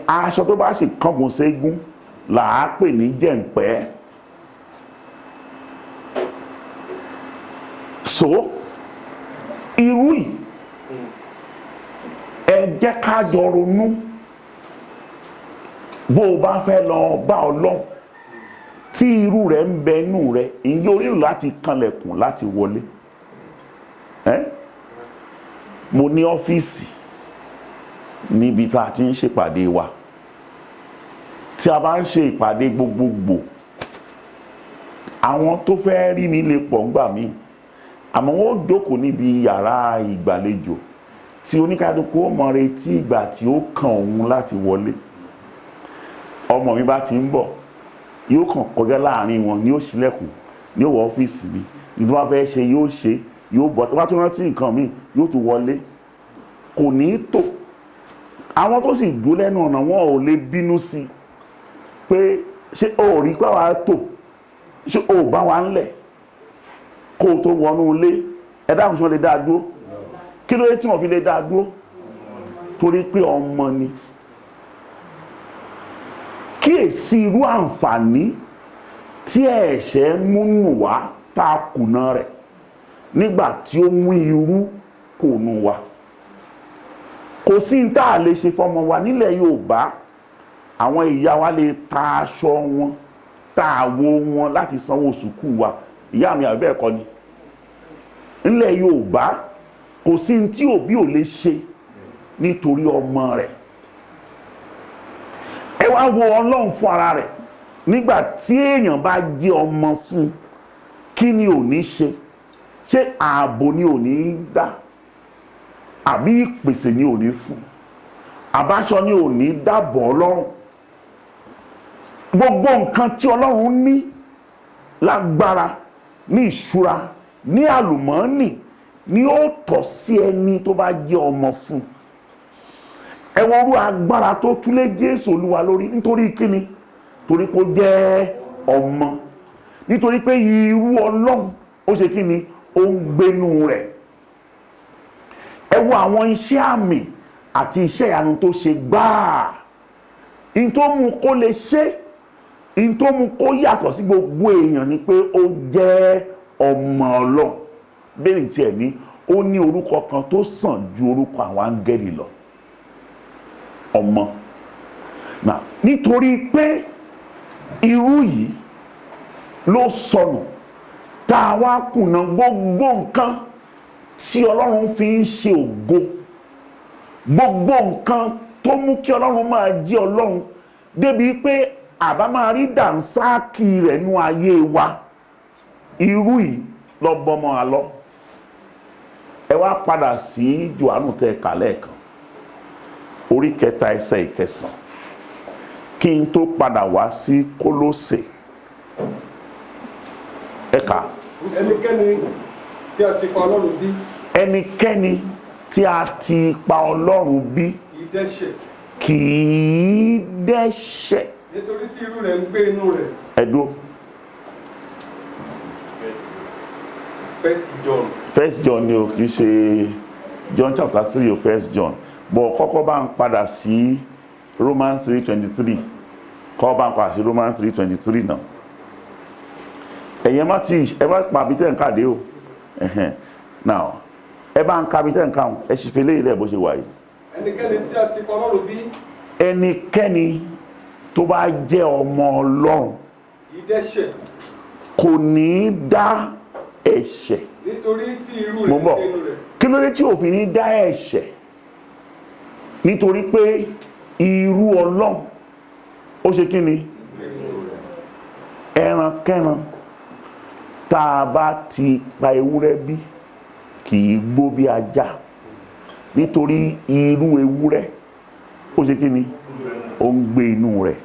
Aṣọ tó bá sì kángun ségun là á pè ní jẹ̀ǹpẹ́. So irú yìí ẹ jẹ́ ká jọ ronú. Bó o bá fẹ́ lọ bá Ọlọ́run tí irú rẹ̀ ń bẹ inú rẹ̀, ìyẹn o nílò láti kanlẹ̀kùn láti wọlé. Mo ní ọ́fíìsì níbi tí a ti ń ṣèpàdé wa. Tí a bá ń ṣe ìpàdé gbogbogbò, àwọn tó fẹ́ rí mi lè pọ̀ ńgbà míì, àmọ́ wọ́n ó jókòó níbi yàrá ìgbàlejò tí oníkálukú ó mọ retí ìgbà tí ó kàn òun láti wọlé. Ọmọ mi bá ti ń bọ̀, yóò kàn kọjá láàrin wọn, ni ó ṣílẹ̀kùn, ni ó wọ ọ́fíìsì mi, ní tó bá fẹ́ ṣe yóò ṣe, yóò bọ̀, tó bá tún rántí nǹkan mi yóò tún wọlé. Kò ní tò. Àwọn tó sì dúró lẹ́nu ọ̀nà wọn ò lè bínú sí pé ṣé o rí pé wàá tò, ṣé o bá wa ń lẹ̀ kó o tó wọnú ilé. Ẹ dákun ṣé wọ́n lè dá dúró? Kí ló dé tí wọ́n fi lè dá dúró? Torí pé ọmọ ni. Kíyèsí irú àǹfààní tí ẹ̀ṣẹ̀ múnú wá tá a kùnà rẹ̀ nígbà tí ó mú irú kò nù wá. Kò sí ní tá a lè ṣe fọmọ wa nílẹ̀ Yorùbá. Àwọn ìyá wa lè ta aṣọ wọn, ta àwo wọn láti sanwó sùkúù wa. Ìyá mi àbí bẹ́ẹ̀ kọ́ ni. Nílẹ̀ Yorùbá kò sí ní tí òbí ò lè ṣe nítorí ọmọ rẹ̀. Ẹ wá wo Ọlọ́run fún ara rẹ̀. Nígbà tí èèyàn bá jẹ́ ọmọ fún, kí ni ò ní ṣe? Ṣé ààbò ni ò ní dá? Àbí ìpèsè ni ò ní fún? Àbáṣọ ni ò ní dábọ̀ Ọlọ́run? Gbogbo nǹkan tí Ọlọ́run ní lágbára, ní ìṣúra, ní àlùmọ́ọ́nì ni ó tọ́ sí ẹni tó bá jẹ́ ọmọ fún. Ẹ wo irú agbára tó túlé Jésù Olúwa lórí nítorí kíni? Torí kó jẹ́ ọmọ. nítorí pé irú Ọlọ́run ó ṣe kí ni ó ń gbénú rẹ̀. Ẹ wo àwọn iṣẹ́ àmì àti iṣẹ́ ìyanu tó ṣe gbáà, in tó mú kó lè ṣe, in tó mú kó yàtọ̀ sí gbogbo èèyàn ni pé ó jẹ́ ọmọ Ọlọ́run. Bẹ́ẹ̀ni tí ẹ̀ ní ó ní orúkọ kan tó sàn ju orúkọ àwọn áńgẹ́lì lọ, ọmọ. Now, nítorí pé irú yìí ló sọnù tá a wá kùnà gbogbo nǹkan tí Ọlọ́run fi ń ṣe ògo, gbogbo nǹkan tó mú kí Ọlọ́run máa jẹ́ Ọlọ́run, débi pé àbá máa rí dànsáàkì rẹ̀ nú ayé wa. Irú yìí lọ bọ́mọ àlọ́. Ẹ wá padà sí Jòhánù tẹ́ kà lẹ́ẹ̀kan, orí 3 ẹsẹ̀ 9, kí n tó padà wá sí Kólósè. Ẹ kà. Ẹnikẹ́ni tí a ti pa Ọlọ́run bí. Ẹnikẹ́ni tí a ti pa Ọlọ́run bí Kì í dẹ́ṣẹ̀. kì í dẹ́ṣẹ̀. Nítorí tí irú rẹ̀ ń gbé inú rẹ̀. Ẹ dúró. First John ni o, kì í ṣe John chapter 3 o, First John. Bọ̀ kọ́kọ́ bá ń padà sí Romans 3:23. Kọ́ bá ń padà sí Romans 3:23 náà. Ẹ̀yẹ́ má ti ẹ bá pa àbí tẹ́ ń kàdé o. Now, ẹ bá ń ka àbí tẹ́ ń kàún, ẹ sì fi lé ilẹ̀ bó ṣe wà yìí. Ẹnikẹ́ni tí a ti pa Ọlọ́run bí. Ẹnikẹ́ni tó bá jẹ́ ọmọ Ọlọ́run Kì í dẹ́ṣẹ̀. kò ní dá ẹ̀ṣẹ̀. Nítorí tí irú rẹ̀ Mo ń bọ̀, gbé inú rẹ̀. kí ló dé tí òfin ní dá ẹ̀ṣẹ̀? Nítorí pé irú Ọlọ́run ó ṣe kí ni? Ẹrankẹ́ran tá a bá ti pa ewúrẹ́ bí kì í gbó bí ajá, nítorí irú ewúrẹ́ ó ṣe kí ni? Ó ń gbé inú rẹ̀.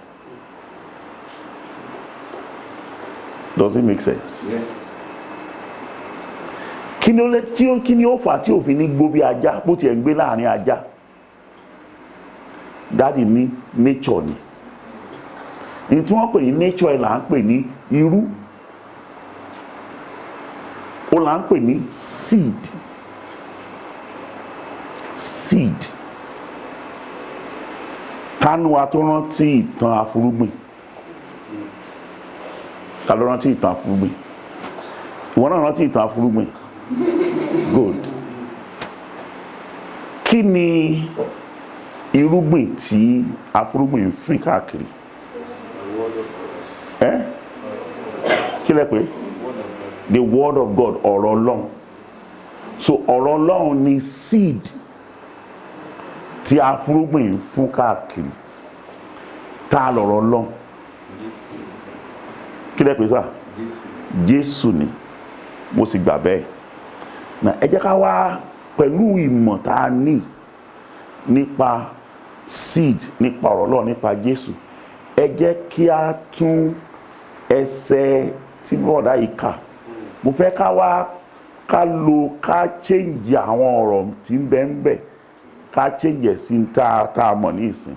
Does it make sense? Yes. Kí ni ó fà tí òfin ní gbó bí ajá bó tiẹ̀ ń gbé láàrin ajá? Dáàdì ní nature ni. Ní tí wọ́n pè ní nature là ń pè ní irú. Ó là ń pè ní seed. Seed. Kánú wa tó rántí ìtàn àfúrúgbìn. Ká ló rántí ìtàn àfúrúgbìn? Ìwọ náà rántí ìtàn àfúrúgbìn? Good. Kí ni irúgbìn tí àfúrúgbìn ń fín káàkiri? Kí lẹ pé? The word of God, ọ̀rọ̀ Ọlọ́run. So ọ̀rọ̀ Ọlọ́run ni seed tí àfúrúgbìn ń fún káàkiri. Ta lọ̀rọ̀ Ọlọ́run? Kí lẹ pé sà? Jésù ni. Mo sì gbà bẹ́ẹ̀. Now, ẹ jẹ́ ká wá pẹ̀lú ìmọ̀ tá a ní nípa seed, nípa ọ̀rọ̀ Ọlọ́run, nípa Jésù. Ẹ jẹ́ kí a tún ẹsẹ̀ tí bọ́ọ̀dá yìí kà. Mo fẹ́ ká change àwọn ọ̀rọ̀ tí ń bẹ ń bẹ, ká change ẹ̀ sí tá a mọ̀ ní ìsìn.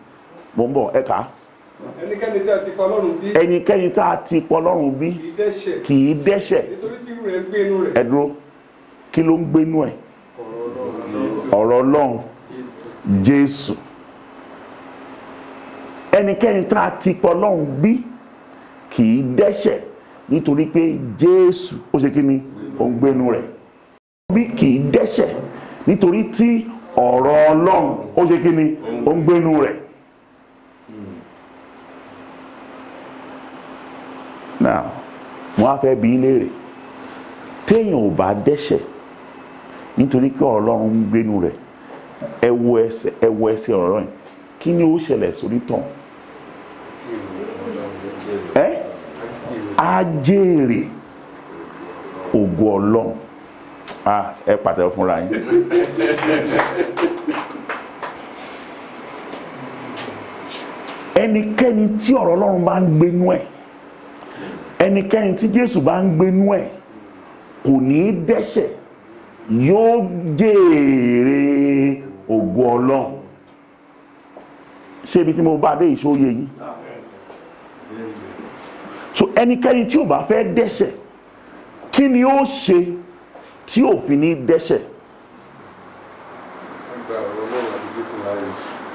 Mo ń bọ̀, ẹ kà. Ẹnikẹ́ni tí a ti pa Ọlọ́run bí. Ẹnikẹ́ni tá a ti pa Ọlọ́run bí Kì í dẹ́ṣẹ̀. kì í dẹ́ṣẹ̀. Nítorí tí irú rẹ̀ ń gbé inú rẹ̀. Ẹ dúró, kí ló ń gbénú ẹ̀? Ọ̀rọ̀ Ọlọ́run, Jésù. Ẹnikẹ́ni tá a ti pa Ọlọ́run bí kì í dẹ́ṣẹ̀, nítorí pé Jésù ó ṣe kí ni? Ó ń gbénú rẹ̀. Bí kì í dẹ́ṣẹ̀ nítorí tí ọ̀rọ̀ Ọlọ́run ó ṣe kí ni? Ó ń gbénú rẹ̀. Now, wọ́n á fẹ́ bi í léèrè, téèyàn ò bá dẹ́ṣẹ̀ nítorí pé Ọlọ́run ń gbénú rẹ̀, ẹ wo ẹsẹ̀ ọ̀rọ̀ yìí, kí ni ó ṣẹlẹ̀ sórí tán? Á jèrè ògo Ọlọ́run. Ẹ pàtẹ́wọ́ fúnra yín. Ẹnikẹ́ni tí ọ̀rọ̀ Ọlọ́run bá ń gbénú ẹ̀, ẹnikẹ́ni tí Jésù bá ń gbénú ẹ̀, kò ní dẹ́ṣẹ̀, yóò jèrè ògo Ọlọ́run. Ṣé ibi tí mo bá dé ìṣòye yìí? so ẹnikẹ́ni tí ò bá fẹ́ dẹ́ṣẹ̀ kí ni ó ṣe tí ò fi ní dẹ́ṣẹ̀?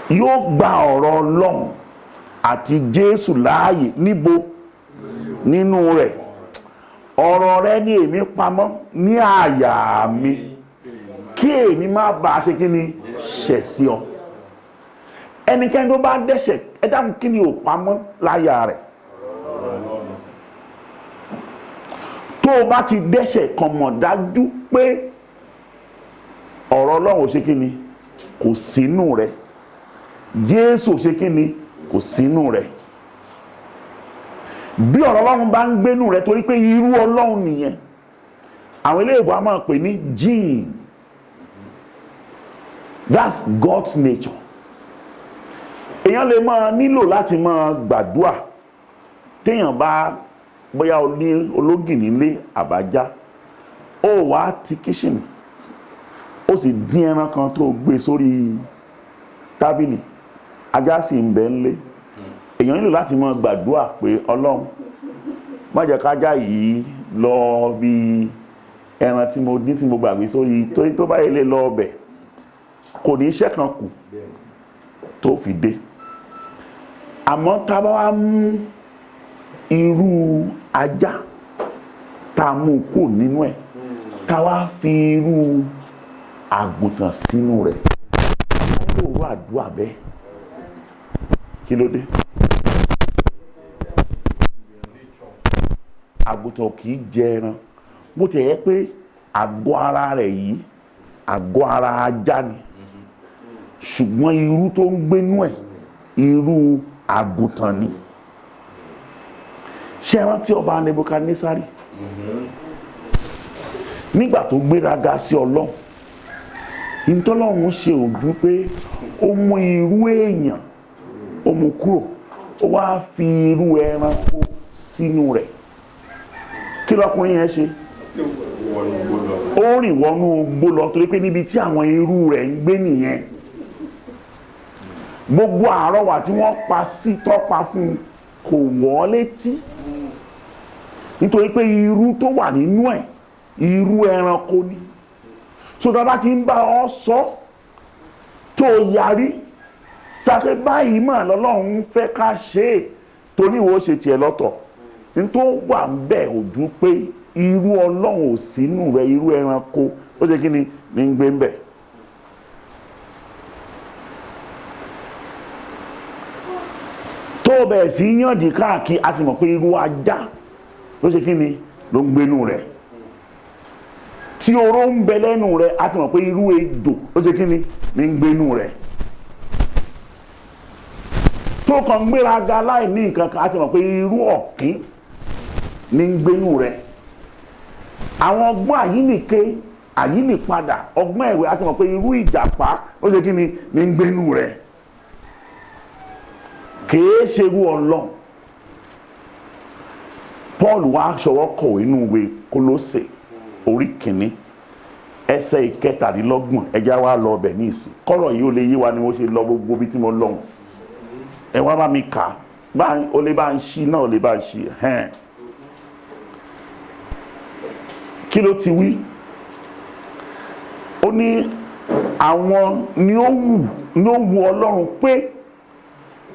Yóò gba ọ̀rọ̀ Ọlọ́run àti Jésù láàyè níbo? Nínú rẹ̀. Ọ̀rọ̀ rẹ̀ ni èmi pamọ́ ní àyà mi kí èmi má bàa ṣe kí ni ṣẹ̀ sí ọ. Ẹnikẹ́ni tó bá dẹ́ṣẹ̀ ẹ dáhùn kí ni ò pamọ́ láyà rẹ̀? Tó o bá ti dẹ́ṣẹ̀ kan mọ̀ dájú pé ọ̀rọ̀ Ọlọ́run ò ṣe kí ni kò sínú rẹ̀, Jésù ò ṣe kí ni kò sínú rẹ̀. Bí ọ̀rọ̀ Ọlọ́run bá ń gbénú rẹ̀ torí pé irú Ọlọ́run nìyẹn, àwọn eléyìí a máa pè ní gene. That's God's nature. Èèyàn lè máa nílò láti máa gbàdúà téèyàn bá bóyá ológì nílé àbájá, ó wá ti kíṣìnì ó sì dín ẹran kan tó gbé sórí tábìlì, ajá sì ń bẹ ńlé. Èèyàn nílò láti máa gbàdúà pé Ọlọ́run má jẹ́ kájá yìí lọ bí ẹran tí mo dín tí mo gbàgbé sórí, torí tó bá ilé lọ ọbẹ̀ kò ní iṣẹ́ kan kù tó fi dé. Àmọ́ tá bá wá mú irú ajá tá mú kù nínú ẹ̀, tá wá fi irú àgùntàn sínú rẹ̀, yóò wá àdúrà bẹ́ẹ̀. Kí ló dé? Àgùntàn kì í jẹ ẹran, bó ti yẹ pé àgọ́ ara rẹ̀ yìí àgọ́ ara ajá ni, ṣùgbọ́n irú tó ń gbénú ẹ̀ irú àgùntàn ni. Ṣé rántí ọba Nebukadnesari nígbà tó gbéraga sí Ọlọ́run, ìtọ́lọ́run ṣe ojú pé ó mú irú èèyàn ó mú kúrò, ó wá fi irú ẹranko sínú rẹ̀. Kí lọkùnrin yẹn ṣe? Ó rìn wọnú igbó lọ torí pé níbi tí àwọn irú rẹ̀ ń gbé nìyẹn. Gbogbo àrọwà tí wọ́n pa sí tọ́pa fún kò wọ́ létí, nítorí pé irú tó wà nínú ẹ̀ irú ẹranko ni. So tá bá ti ń bá ọ sọ tó yarí tàbí báyìí mà lọ́lọ́run fẹ́ ká ṣe é, torí ìwọ ṣe tiẹ̀ lọ́tọ̀. Ní tó wà ń bẹ̀ ojú pé irú Ọlọ́run ò sínú rẹ̀, irú ẹranko ó ṣe kí ni ń gbé ń bẹ̀. Tó bẹ̀ sí yànjú káàkiri a ti mọ̀ pé irú ajá ló ṣe kí ni ló ń gbénú rẹ̀. Tí oró ń bẹ lẹ́nu rẹ̀ a ti mọ̀ pé irú ejò ló ṣe kí ni ń gbénú rẹ̀. Tó kàn gbéraga láì ní nǹkan kan a ti mọ̀ pé irú ọ̀kín ní ń gbénú rẹ̀. Àwọn ọgbọ́n àyíníke àyínípadà ọgbọ́n ẹ̀wẹ̀ a ti mọ̀ pé irú ìjàpá ó ṣe kí ni ń gbénú rẹ̀. Kìí ṣe irú Ọlọ́run. Paul wá ṣọwọ́ kọ̀wé nínú ìwé Kólósè orí kìíní ẹsẹ̀ ìkẹtàdínlọ́gbọ̀n, ẹjá wá lọ ọbẹ̀ ní ìsìn kọ́rọ̀ yìí ó lè yé wa ni mo ṣe lọ gbogbo bí tí mo lọ́hùn. Ẹ wá bá mi kà á, ó lè bá ń ṣí náà ó lè bá ń ṣí ẹ̀hẹ́n. Kí ló ti wí? Ó ní àwọn ni ó wu Ọlọ́run pé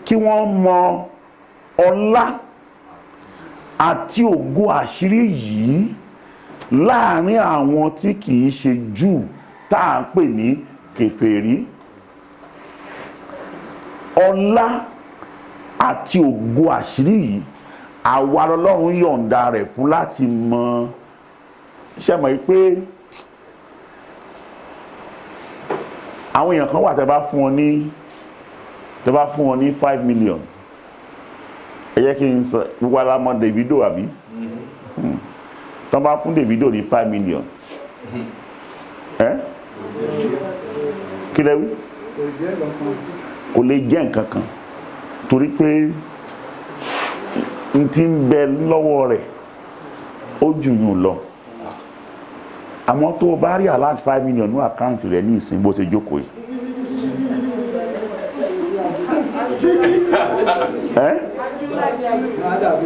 kí wọ́n mọ ọlá àti ògo àṣírí yìí láàrin àwọn tí kìí ṣe Júù tá à ń pè ní kèfèrí. Ọlá àti ògo àṣírí yìí àwa Ọlọ́run yọ̀ǹda rẹ̀ fún láti mọ. Ṣé mọ̀ pé àwọn èèyàn kan wà tẹ́ bá fún wọn ní 5 million, ẹ jẹ́ kí n sọ gbogbo alámọ̀ Davido àbí tán bá fún Davido ní 5 million kí lẹ́wí kò lè jẹ́ nǹkan kan torí pé n ti ń bẹ lọ́wọ́ rẹ̀ ó jù yùn lọ. Àmọ́ tó o bá rí alert 5 million ní àkáǹtì rẹ̀ ní ìsìn bó ṣe jókòó yìí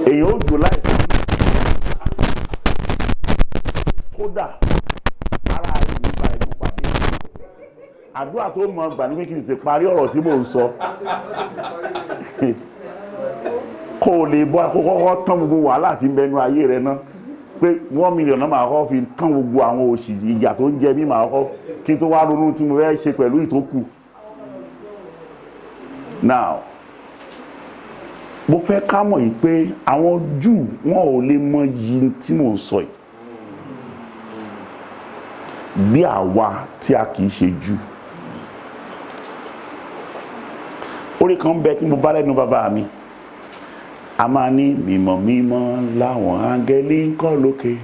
èyàn ó jò láìsí kódà ara rẹ̀ nígbà ẹ̀dùn pàdé àdúrà tó mọ̀ gbà ní pé kí n tètè parí ọ̀rọ̀ tí mò ń sọ kó o lè bọ́ àkókò tán gbogbo wàhálà tí ń bẹnu ayé rẹ náà pé 1 million náà máa kọ́ fi tán gbogbo àwọn òṣì ìyà tó ń jẹ mí máa kọ́ kí n tó wá ronú tí mo fẹ́ ṣe pẹ̀lú ìtókù. Now mo fẹ́ ká mọ̀ yìí pé àwọn Júù wọn ò lè mọ yìí tí mò ń sọ yìí bí àwa tí a kì í ṣe Júù. Orí kan bẹ tí mo bá lẹ́nu bàbá mi a máa ní mímọ́ mímọ́ láwọn áńgẹ́lì ń kọ́ lókè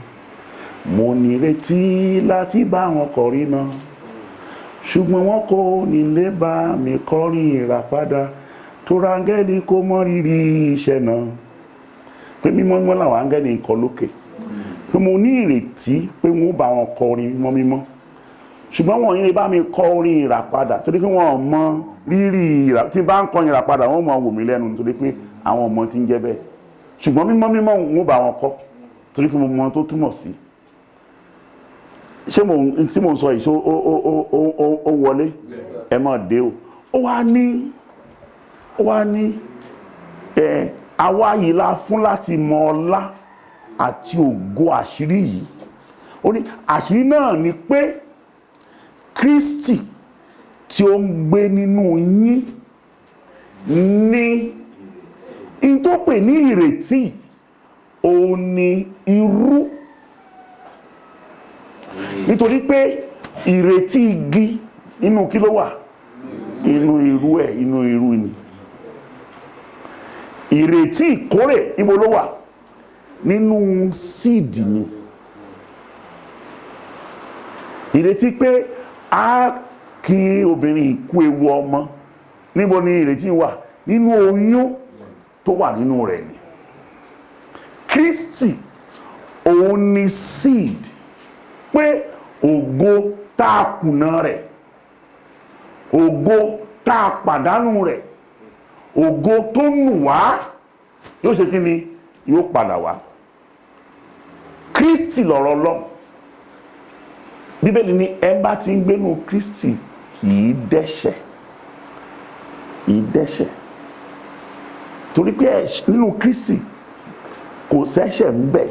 mo nírètí láti bá wọn kọrin náà ṣùgbọ́n wọn kò nílé bá mi kọrin ìràpadà tó rángẹ́lì kó mọ rírì iṣẹ́ náà pé mímọ́ mímọ́ láwọn áńgẹ́lì ń kọ́ lókè pé mo ní ìrètí pé wọn ó bá wọn kọrin mímọ́ mímọ́ ṣùgbọ́n wọn nílé bá mi kọrin ìràpadà torí pé wọn mọ rírì tí bá ń kọrin ìràpadà wọn mọ wò mí lẹ́nu nítorí pé àwọn ọmọ tí ń jẹ́ bẹ́ẹ̀ ṣùgbọ́n mímọ́ mímọ́ wọn ó bá wọn kọ́ torí pé mo mọ tó túmọ̀ sí. ṣé tí mo ń sọ yìí ó wọlé ẹ mọ̀ dé o ó wá ní àwa yìí la fún láti mọ ọlá àti ògo àṣírí yìí ó ní àṣírí náà ni pé Kristi tí ó ń gbé nínú yín ní in tó pè ní ìrètí òun ni irú nítorí pé ìrètí igi inú kí ló wà inú irú ẹ̀ inú irú ni ìrètí ìkórè ibo ló wà nínú síìdì ni ìrètí pé a kí obìnrin kú ewu ọmọ níbo ni ìrètí wà nínú oyún tó wà nínú rẹ̀ ni Kristi òun ni seed pé ògo tá a kùnà rẹ̀ ògo tá a pàdánù rẹ̀ ògo tó nù wá yóò ṣe kí ni yóò padà wá Kristi lọ̀rọ̀ lọ Bíbélì ní ẹ bá ti ń gbénú Kristi kìí dẹ́ṣẹ̀ torí pé nínú Kristi kò sẹ́ṣẹ̀ ń bẹ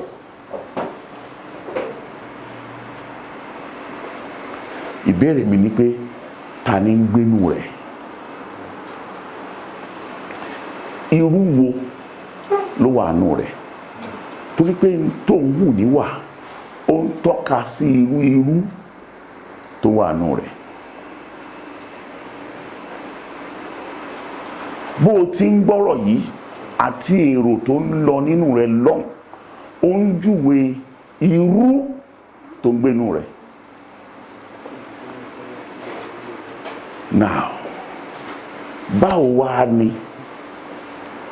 ìbéèrè mi ni pé ta ni ń gbénú rẹ̀ irú wo ló wà nù rẹ̀ torí pé tó ń hù níwà ó ń tọ́ka sí irú tó wà nù rẹ̀ bó o ti ń gbọ́rọ̀ yìí àti èrò tó ń lọ nínú rẹ̀ lọ́hùn ó ń júwe irú tó ń gbénú rẹ̀. Now báwo wá ni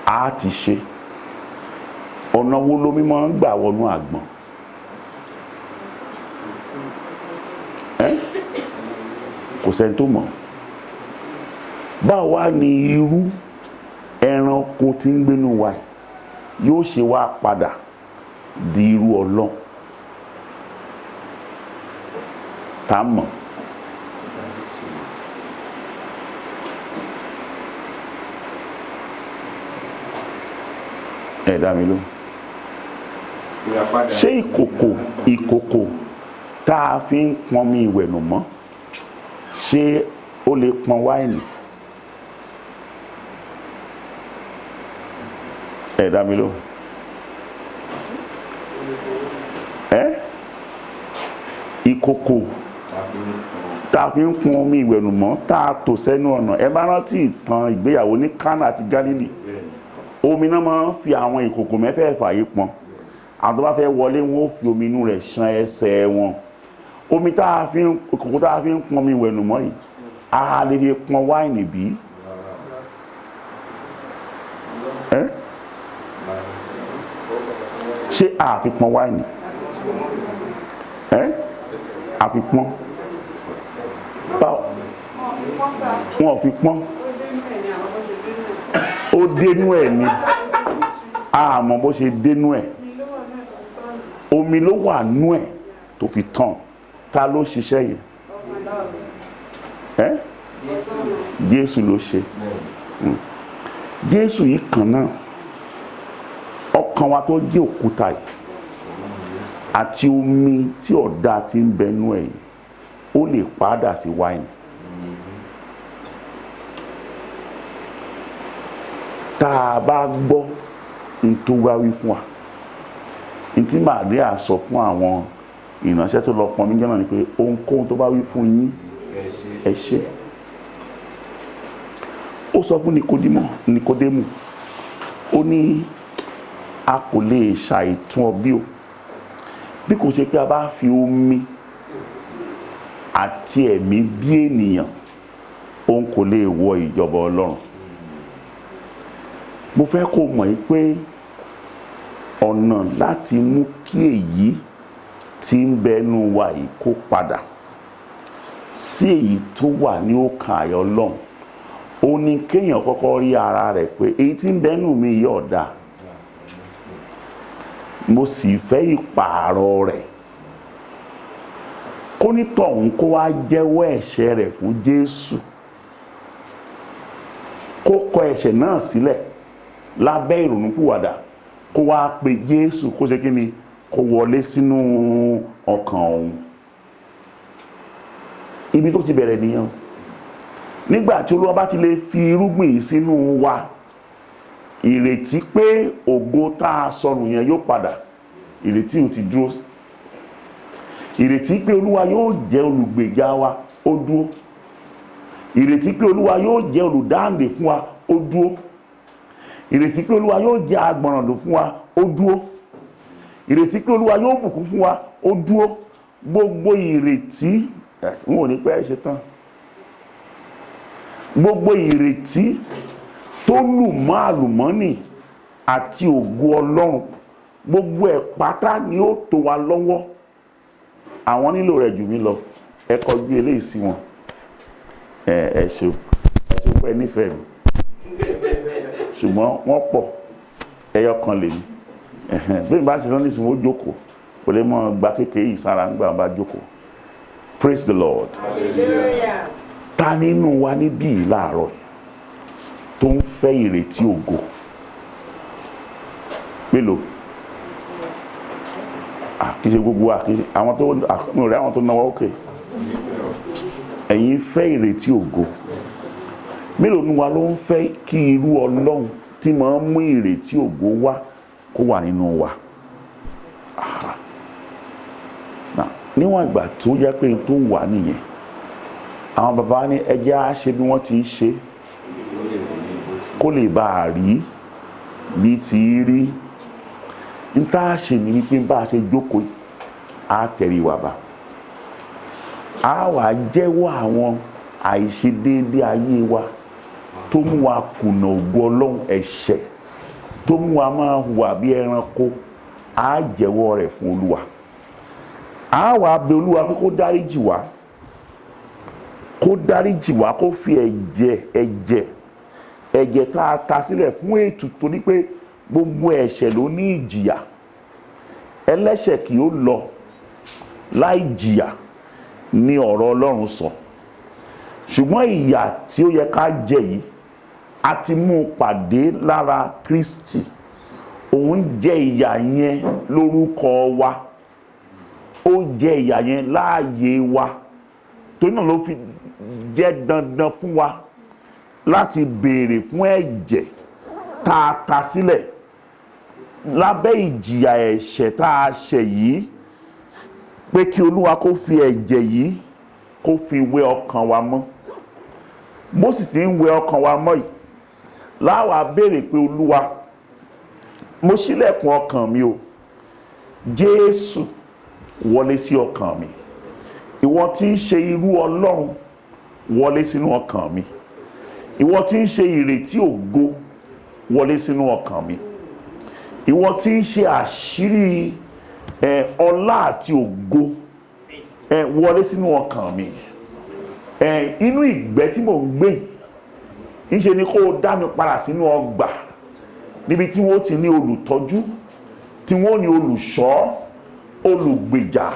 a ti ṣe ọ̀nà wo lomi máa ń gbà wọnú àgbọ̀n kò sẹ́ni tó mọ̀ báwo wá ni irú ẹranko tí ń gbénú wa yóò ṣe wá padà di irú Ọlọ́run tá mọ̀ ẹ̀dá mi ló ṣé ìkòkò tá a fi ń pọnmi ìwẹ̀nùmọ́ ṣé ó lè pọn wáìnì ẹ̀dá mi ló ìkòkò tá a fi ń pọn omi ìwẹ̀nùmọ́ tá a tò sẹ́nu ọ̀nà ẹ bá rántí ìtàn ìgbéyàwó ní Kánà àti Gálílì omi náà máa ń fi àwọn ìkòkò mẹ́fẹ̀ẹ̀fà yìí pọn àwọn tó bá fẹ́ wọlé wọn ó fi omi inú rẹ̀ ṣan ẹsẹ̀ wọn omi ìkòkò tá a fi ń pọn omi ìwẹ̀nùmọ́ yìí a lè fi pọn wáìnì bí ṣé a fi pọn wáìnì a fi pọn wọn ò fi pọn ó dénú ẹ̀ ni a mọ̀ bó ṣe dénú ẹ̀ omi ló wà nú ẹ̀ tó fi tàn. Ta ló ṣiṣẹ́ yẹn? Jésù ló ṣe. Jésù yìí kan náà, ọkàn wa tó jẹ́ òkúta yìí àti omi tí ọ̀dà ti ń bẹnu ẹ̀ yìí, ó lè padà sí wáìnì. Tá a bá gbọ́ n tó wá wí fún wa, n tí Màríà sọ fún àwọn ìránṣẹ́ tó lọ pọn mi jẹ́ náà ni pé ohunkóhun tó bá wí fún yín ẹ ṣe. Ó sọ fún Nikodémù, ó ní a kò lè ṣàìtún ọ bí kò ṣe pé a bá fi omi àti ẹ̀mí bí ènìyàn, òun kò lè wọ ìjọba Ọlọ́run. Mo fẹ́ kó mọ̀ pé ọ̀nà láti mú kí èyí tí ń bẹnu wa yìí kó padà sí èyí tó wà ní ọkàn àyà Ọlọ́run, ó ní kéèyàn kọ́kọ́ rí ara rẹ̀ pé èyí tí ń bẹnu mi yóò dáa, mo sì fẹ́ ìpààrọ̀ rẹ̀. Kó ní tọ̀hún kó wá jẹ́wọ́ ẹ̀ṣẹ̀ rẹ̀ fún Jésù, kó kọ ẹ̀ṣẹ̀ náà sílẹ̀ lábẹ́ ìrònúpìwàdà, kó wá pe Jésù kó ṣe kí ni, kó wọlé sínú ọkàn òun. Ibi tó ti bẹ̀rẹ̀ nìyẹn. Nígbà tí Olúwa bá ti lè fi irúgbìn sínú wa, ìrètí pé ògo tá a sọnù yẹn yóò padà, ìrètí ò ti dúró. Ìrètí pé Olúwa yóò jẹ́ olùgbèjà wa, ó dúró. Ìrètí pé Olúwa yóò jẹ́ olùdáǹdè fún wa, ó dúró. Ìrètí pé Olúwa yóò jẹ́ agbọ̀nràndò fún wa, ó dúró. Ìrètí pé Olúwa yóò bùkún fún wa, ó dúró. Gbogbo ìrètí, wọn ò ní pẹ́ ṣe tán. Gbogbo ìrètí tó lù mọ́ àlùmọ́nì àti ògo Ọlọ́run, gbogbo ẹ̀ pátá ni ó tó wa lọ́wọ́. Àwọn nílò rẹ̀ jù mí lọ, ẹ kọjú eléyìí sí wọn. Ẹ ṣe pé nífẹ̀ẹ́ mi, ṣùgbọ́n wọ́n pọ̀, ẹyọ kan lè ní. Bí n bá ṣe lọ́nà ìsìn ó jókòó, kò lè mọ́ gba kékeré yìí sára nígbà bá jókòó. Praise the Lord. Hallelujah. Ta nínú wa níbí láàárọ̀ yìí tó ń fẹ́ ìrètí ògo? Mélòó? Kì í ṣe gbogbo wa, kì í ṣe àwọn tó mi ò rí àwọn tó náwó òkè. Ẹ̀yin fẹ́ ìrètí ògo. Mélòó nínú wa ló ń fẹ́ kí irú Ọlọ́run tí máa ń mú ìrètí ògo wá kó wà nínú wa? Níwọ̀n ìgbà tó jẹ́ pé tó wà nìyẹn, àwọn bàbá ní ẹjẹ́ á ṣe bí wọ́n ti ń ṣe kó lè bá a rí bí ti rí. N tá a ṣe ní wípé bá a ṣe jókòó á tẹ̀rí wà bá, a wà jẹ́wọ́ àwọn àìṣedéédé ayé wa tó mú wa kùnà ògo Ọlọ́run, ẹ̀ṣẹ̀ tó mú wa máa hùwà bí ẹranko, á jẹ́wọ́ rẹ̀ fún Olúwa. A wà bẹ̀ Olúwa pé kó dáríjì wá, kó dáríjì wá, kó fi ẹ̀jẹ̀ tá a ta sílẹ̀ fún ètùtù, torí pé gbogbo ẹ̀ṣẹ̀ ló ní ìjìyà. Ẹlẹ́ṣẹ̀ kì yóò lọ láì jìyà ní ọ̀rọ̀ Ọlọ́run sọ. Ṣùgbọ́n ìyà tí ó yẹ ká jẹ yìí, a ti mú pàdé lára Kristi. Òun jẹ ìyà yẹn lórúkọ wa, ó jẹ ìyà yẹn láàyè wa. Torí náà ló fi jẹ́ dandan fún wa láti béèrè fún ẹ̀jẹ̀ tá a ta sílẹ̀ lábẹ́ ìjìyà ẹ̀ṣẹ̀ tá a ṣẹ̀ yìí, pé kí Olúwa kó fi ẹ̀jẹ̀ yìí kó fi wẹ ọkàn wa mọ́. Bó sì ti ń wẹ ọkàn wa mọ́ yìí, láwa béèrè pé Olúwa, mo ṣílẹ̀kùn ọkàn mi o, Jésù wọlé sí ọkàn mi. Ìwọ tí ń ṣe irú Ọlọ́run wọlé sínú ọkàn mi. Ìwọ tí ń ṣe ìrètí ògo wọlé sínú ọkàn mi. Ìwọ tí ń ṣe àṣírí ọlá àti ògo wọlé sínú ọkàn mi. Inú ìgbẹ́ tí mò ń gbé ńṣe ni kó dá mi padà sínú ọgbà, níbi tí wọ́n ti ní olùtọ́jú, tí wọ́n ní olùṣọ́, olùgbèjà,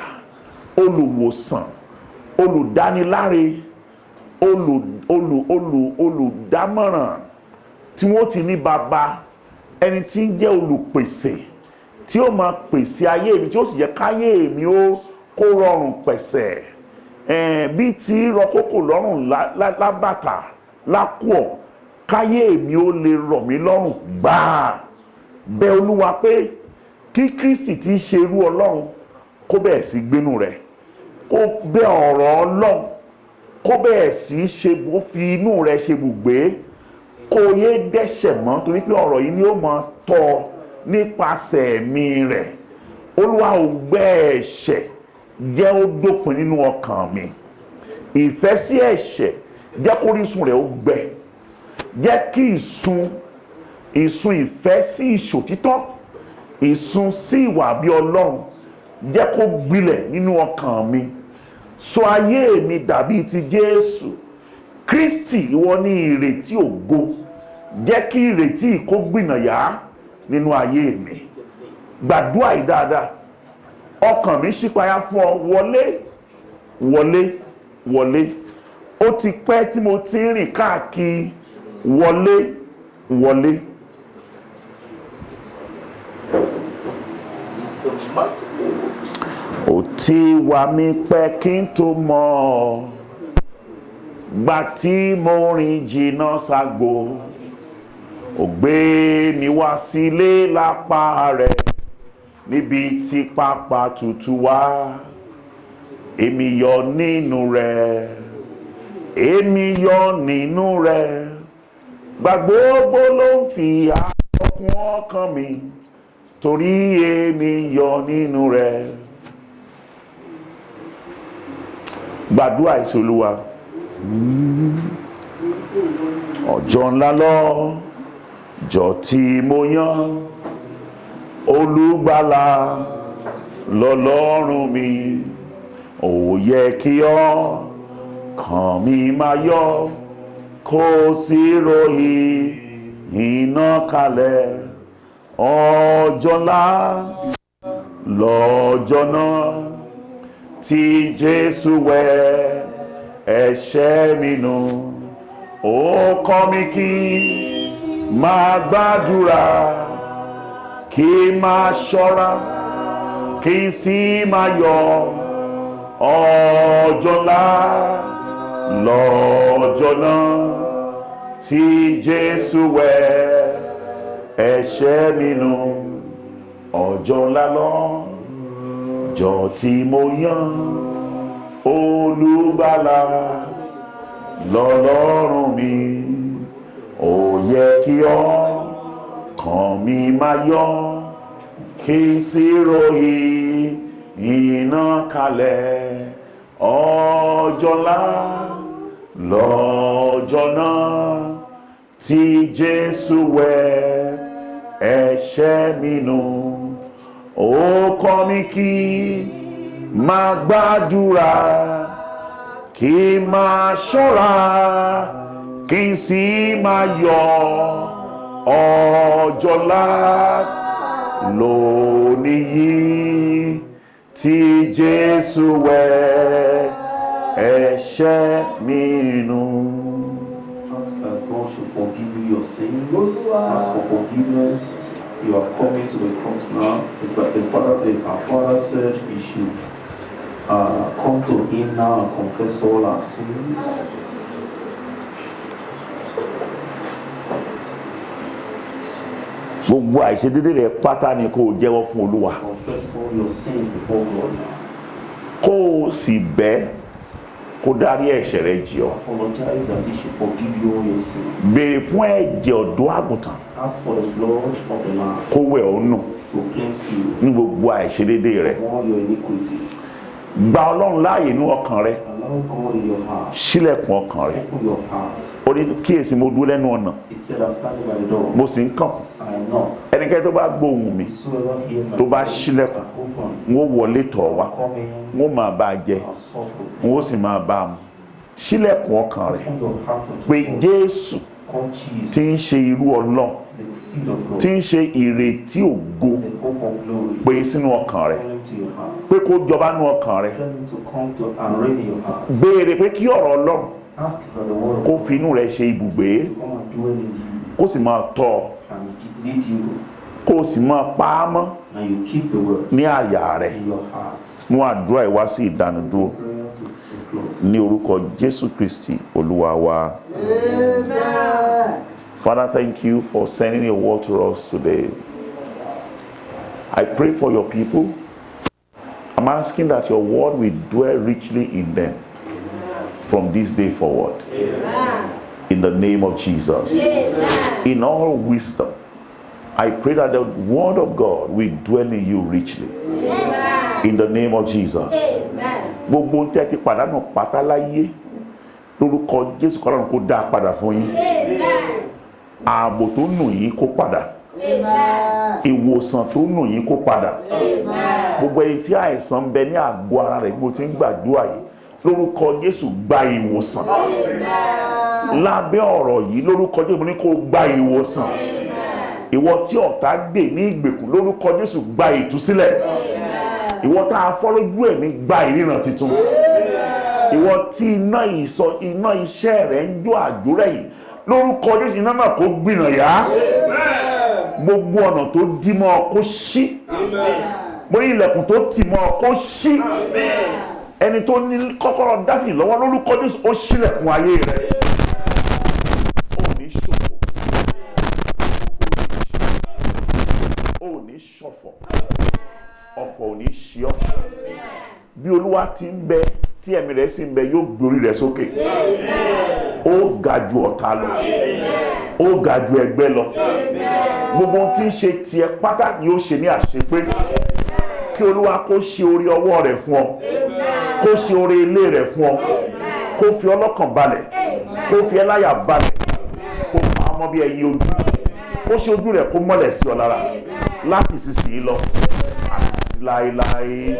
olùwòsàn, olùdániláre, olùdámọ̀ràn tí wọ́n ti ní bàbá, ẹni tí ń jẹ́ olùpèsè tí ó máa pèsè ayé mi tí ó sì jẹ́ káyé mi ó kó rọrùn pẹ̀sẹ̀ bí ti rọ kókò lọ́rùn lábàtà lákùọ̀, káyé mi ó lè rọ̀ mí lọ́rùn gbáà. Bẹ̀ Olúwa pé kí Kristi tí í ṣe irú Ọlọ́run kó bẹ̀rẹ̀ sí gbénú rẹ̀, kó bẹ̀ ọ̀rọ̀ Ọlọ́run kó bẹ̀rẹ̀ sí ṣe bó fi inú rẹ̀ ṣe bùgbé, kó yé dẹ́ṣẹ̀ mọ́ torí pé ọ̀rọ̀ yìí ni ó máa tọ́ nípasẹ̀ ẹ̀mí rẹ̀. Olúwa ò gbẹ́ ẹ̀ṣẹ̀ jẹ́ ó dópin nínú ọkàn mi. Ìfẹ́ sí ẹ̀ṣẹ̀ jẹ́ kó orísun rẹ̀ ó gbẹ. Jẹ́ kí ìsun ìfẹ́ sí ìṣòtítọ́, ìsun sí ìwà bí Ọlọ́run jẹ́ kó gbilẹ̀ nínú ọkàn mi. Sọ ayé mi dàbí ti Jésù. Kristi ìwọ ni ìrètí ògo. Jẹ́ kí ìrètí kó gbìnàyà nínú ayé mi. Gbàdúrà yìí dáadáa. Ọkàn mi ṣípayá fún ọ. Wọlé. Ó ti pẹ́ tí mo ti ń rìn káàkiri. Wọlé. Ó ti wà mí pẹ́ kí n tó mọ̀ ọ́. Gbà tí mo rìn jìnnà ságbo, ó gbé mi wá sílé lápá rẹ̀ níbi tí pápá tutù wà. Èmi yọ̀ nínú rẹ̀, gbà gbogbo ló ń fi àkọ́kùn ọkàn mi torí èmi yọ̀ nínú rẹ̀. Gbàdúrà ìsolúwa. Ọjọ́ ńlá lọ́jọ́ tí mo yàn, olùgbàlà lọ́lọ́run mi. Ó yẹ kí ọkàn mi máa yọ̀, kó sì ròyìn iná kalẹ̀. Ọjọ́ ńlá lọ́jọ́ náà tí Jésù wẹ̀ ẹ̀ṣẹ̀ mi nù. Ó kọ́ mi kí máa gbàdúrà, kí máa ṣọ́ra, kí n sì máa yọ̀. Ọjọ́ ńlá lọ́jọ́ náà tí Jésù wẹ̀ ẹ̀ṣẹ̀ mi nù. Ọjọ́ ńlá lọ́jọ́ tí mo yàn, olùgbàlà lọ́lọ́run mi. Ó yẹ kí ọkàn mi máa yọ̀, kí sì ròyìn iná kalẹ̀. Ọjọ́ ńlá lọ́jọ́ náà tí Jésù wẹ̀ ẹ̀ṣẹ̀ mi nù. Ó kọ́ mi kí máa gbàdúrà, kí máa ṣọ́ra, kí n sì máa yọ̀. Ọjọ́ ńlá lónìí yìí tí Jésù wẹ̀ ẹ̀ṣẹ̀ mi nù. Ask that God should forgive you your sins. Ask for forgiveness. You are coming to the cross now. Our Father said we should come to Him now and confess all our sins. Gbogbo àìṣedédé rẹ pátá ni kó o jẹ́wọ́ fún Olúwa. Confess all your sins before God now. Kó o sì bẹ̀ kó dárí ẹ̀ṣẹ̀ rẹ jì ọ́. Apologize that He should forgive you all your sins. Béèrè fún ẹ̀jẹ̀ ọ̀dọ́ àgùntàn Ask for the blood of the Lamb kó wẹ̀ ọ́ nù to cleanse you ní gbogbo àìṣedédé rẹ. from all your iniquities. Gba Ọlọ́run láàyè nínú ọkàn rẹ. Allow God in your heart. Ṣílẹ̀kùn ọkàn rẹ. Open your heart. Ó ní kíyèsí mo dúró lẹ́nu ọ̀nà, He said, I'm standing by the door. mo sì ń kànkùn. I knock. Ẹnikẹ́ni tó bá gbóhùn mi Whosoever hear my tó bá voice ṣílẹ̀kùn, and open, n ó wọlé tọ̀ wá, come in, n ó máa bá a jẹ, I'll sup with n you. ó sì máa bá a mu. Ṣílẹ̀kùn ọkàn rẹ Open your heart unto pé God. Jésù Call Jesus, tí ń ṣe irú Ọlọ́run, the seed of God, tí ń ṣe ìrètí ògo, the hope of glory. pè é sínú ọkàn rẹ Call him to your heart. pé kó jọba nínú ọkàn rẹ Tell him to come to and reign in your heart. béèrè pé kí ọ̀rọ̀ Ọlọ́run Ask that the word of kó God fi inú rẹ ṣe ibùgbé to come and dwell in you kó sì máa tọ́ ọ and lead you, kó sì máa pa á mọ́ and you keep the word ní àyà rẹ. in your heart. mú àdúrà ìwá sí ìdánudúró Prayer to close. ní orúkọ Jésù Kristi Olúwa wa. Father, thank you for sending your word to us today. I pray for your people. I'm asking that your word will dwell richly in them from this day forward. In the name of Jesus. In all wisdom, I pray that the word of God will dwell in you richly. In the name of Jesus. Gbogbo ń tẹ́ ti pàdánù pátá láyé lórúkọ Jésù kọ́lọ́run kó dá padà fún yín. Ààbò tó nù yín kó padà. Ìwòsàn tó nù yín kó padà. Gbogbo ẹni tí àìsàn ń bẹ ní àgọ́ ara rẹ̀ bó ti ń gbàdúrà yìí lórúkọ Jésù gba ìwòsàn. Lábẹ́ ọ̀rọ̀ yìí lórúkọ Jésù mo ní kó gba ìwòsàn. Ìwọ tí ọ̀tá dè ní ìgbèkùn lórúkọ Jésù gba ìtúsílẹ̀. Ìwọ tá a fọ́ lójú ẹ̀mí gba ìríran titun. Ìwọ tí iná iṣẹ́ rẹ̀ ń jó àjórẹ̀ yìí lórúkọ Jésù iná náà kó gbìnà yá. Gbogbo ọ̀nà tó dí mọ́ ọ kó ṣí. Mo ní ilẹ̀kùn tó tì mọ́ ọ kó ṣí. Ẹni tó ní kọ́kọ́rọ́ Dáfídì lọ́wọ́ lórúkọ Jésù ó ṣílẹ̀kùn ayé rẹ̀. Ó ní ṣòfò. Ó ní ṣọ̀fọ̀. Ọ̀fọ̀ ò ní ṣí ọ́. Bí Olúwa ti ń bẹ tí ẹ̀mí rẹ̀ sì ń bẹ yóò gbórí rẹ̀ sókè. Ó ga ju ọ̀tá lọ. Ó ga ju ẹgbẹ́ lọ. Gbogbo ohun tí ń ṣe tiẹ̀ pátá yóò ṣe ní àṣepé. Kí Olúwa kó ṣe orí ọwọ́ rẹ̀ fún ọ. Kó ṣe orí ilé rẹ̀ fún ọ. Kó fi ọlọ́kàn balẹ̀. Kó fi ẹláyà balẹ̀. Kó pa ọmọ bí ẹyẹ ojú. Kó ṣe ojú rẹ̀ kó mọ́lẹ̀ sí ọ lára. Láti ìsinsìnyí lọ àti láéláé.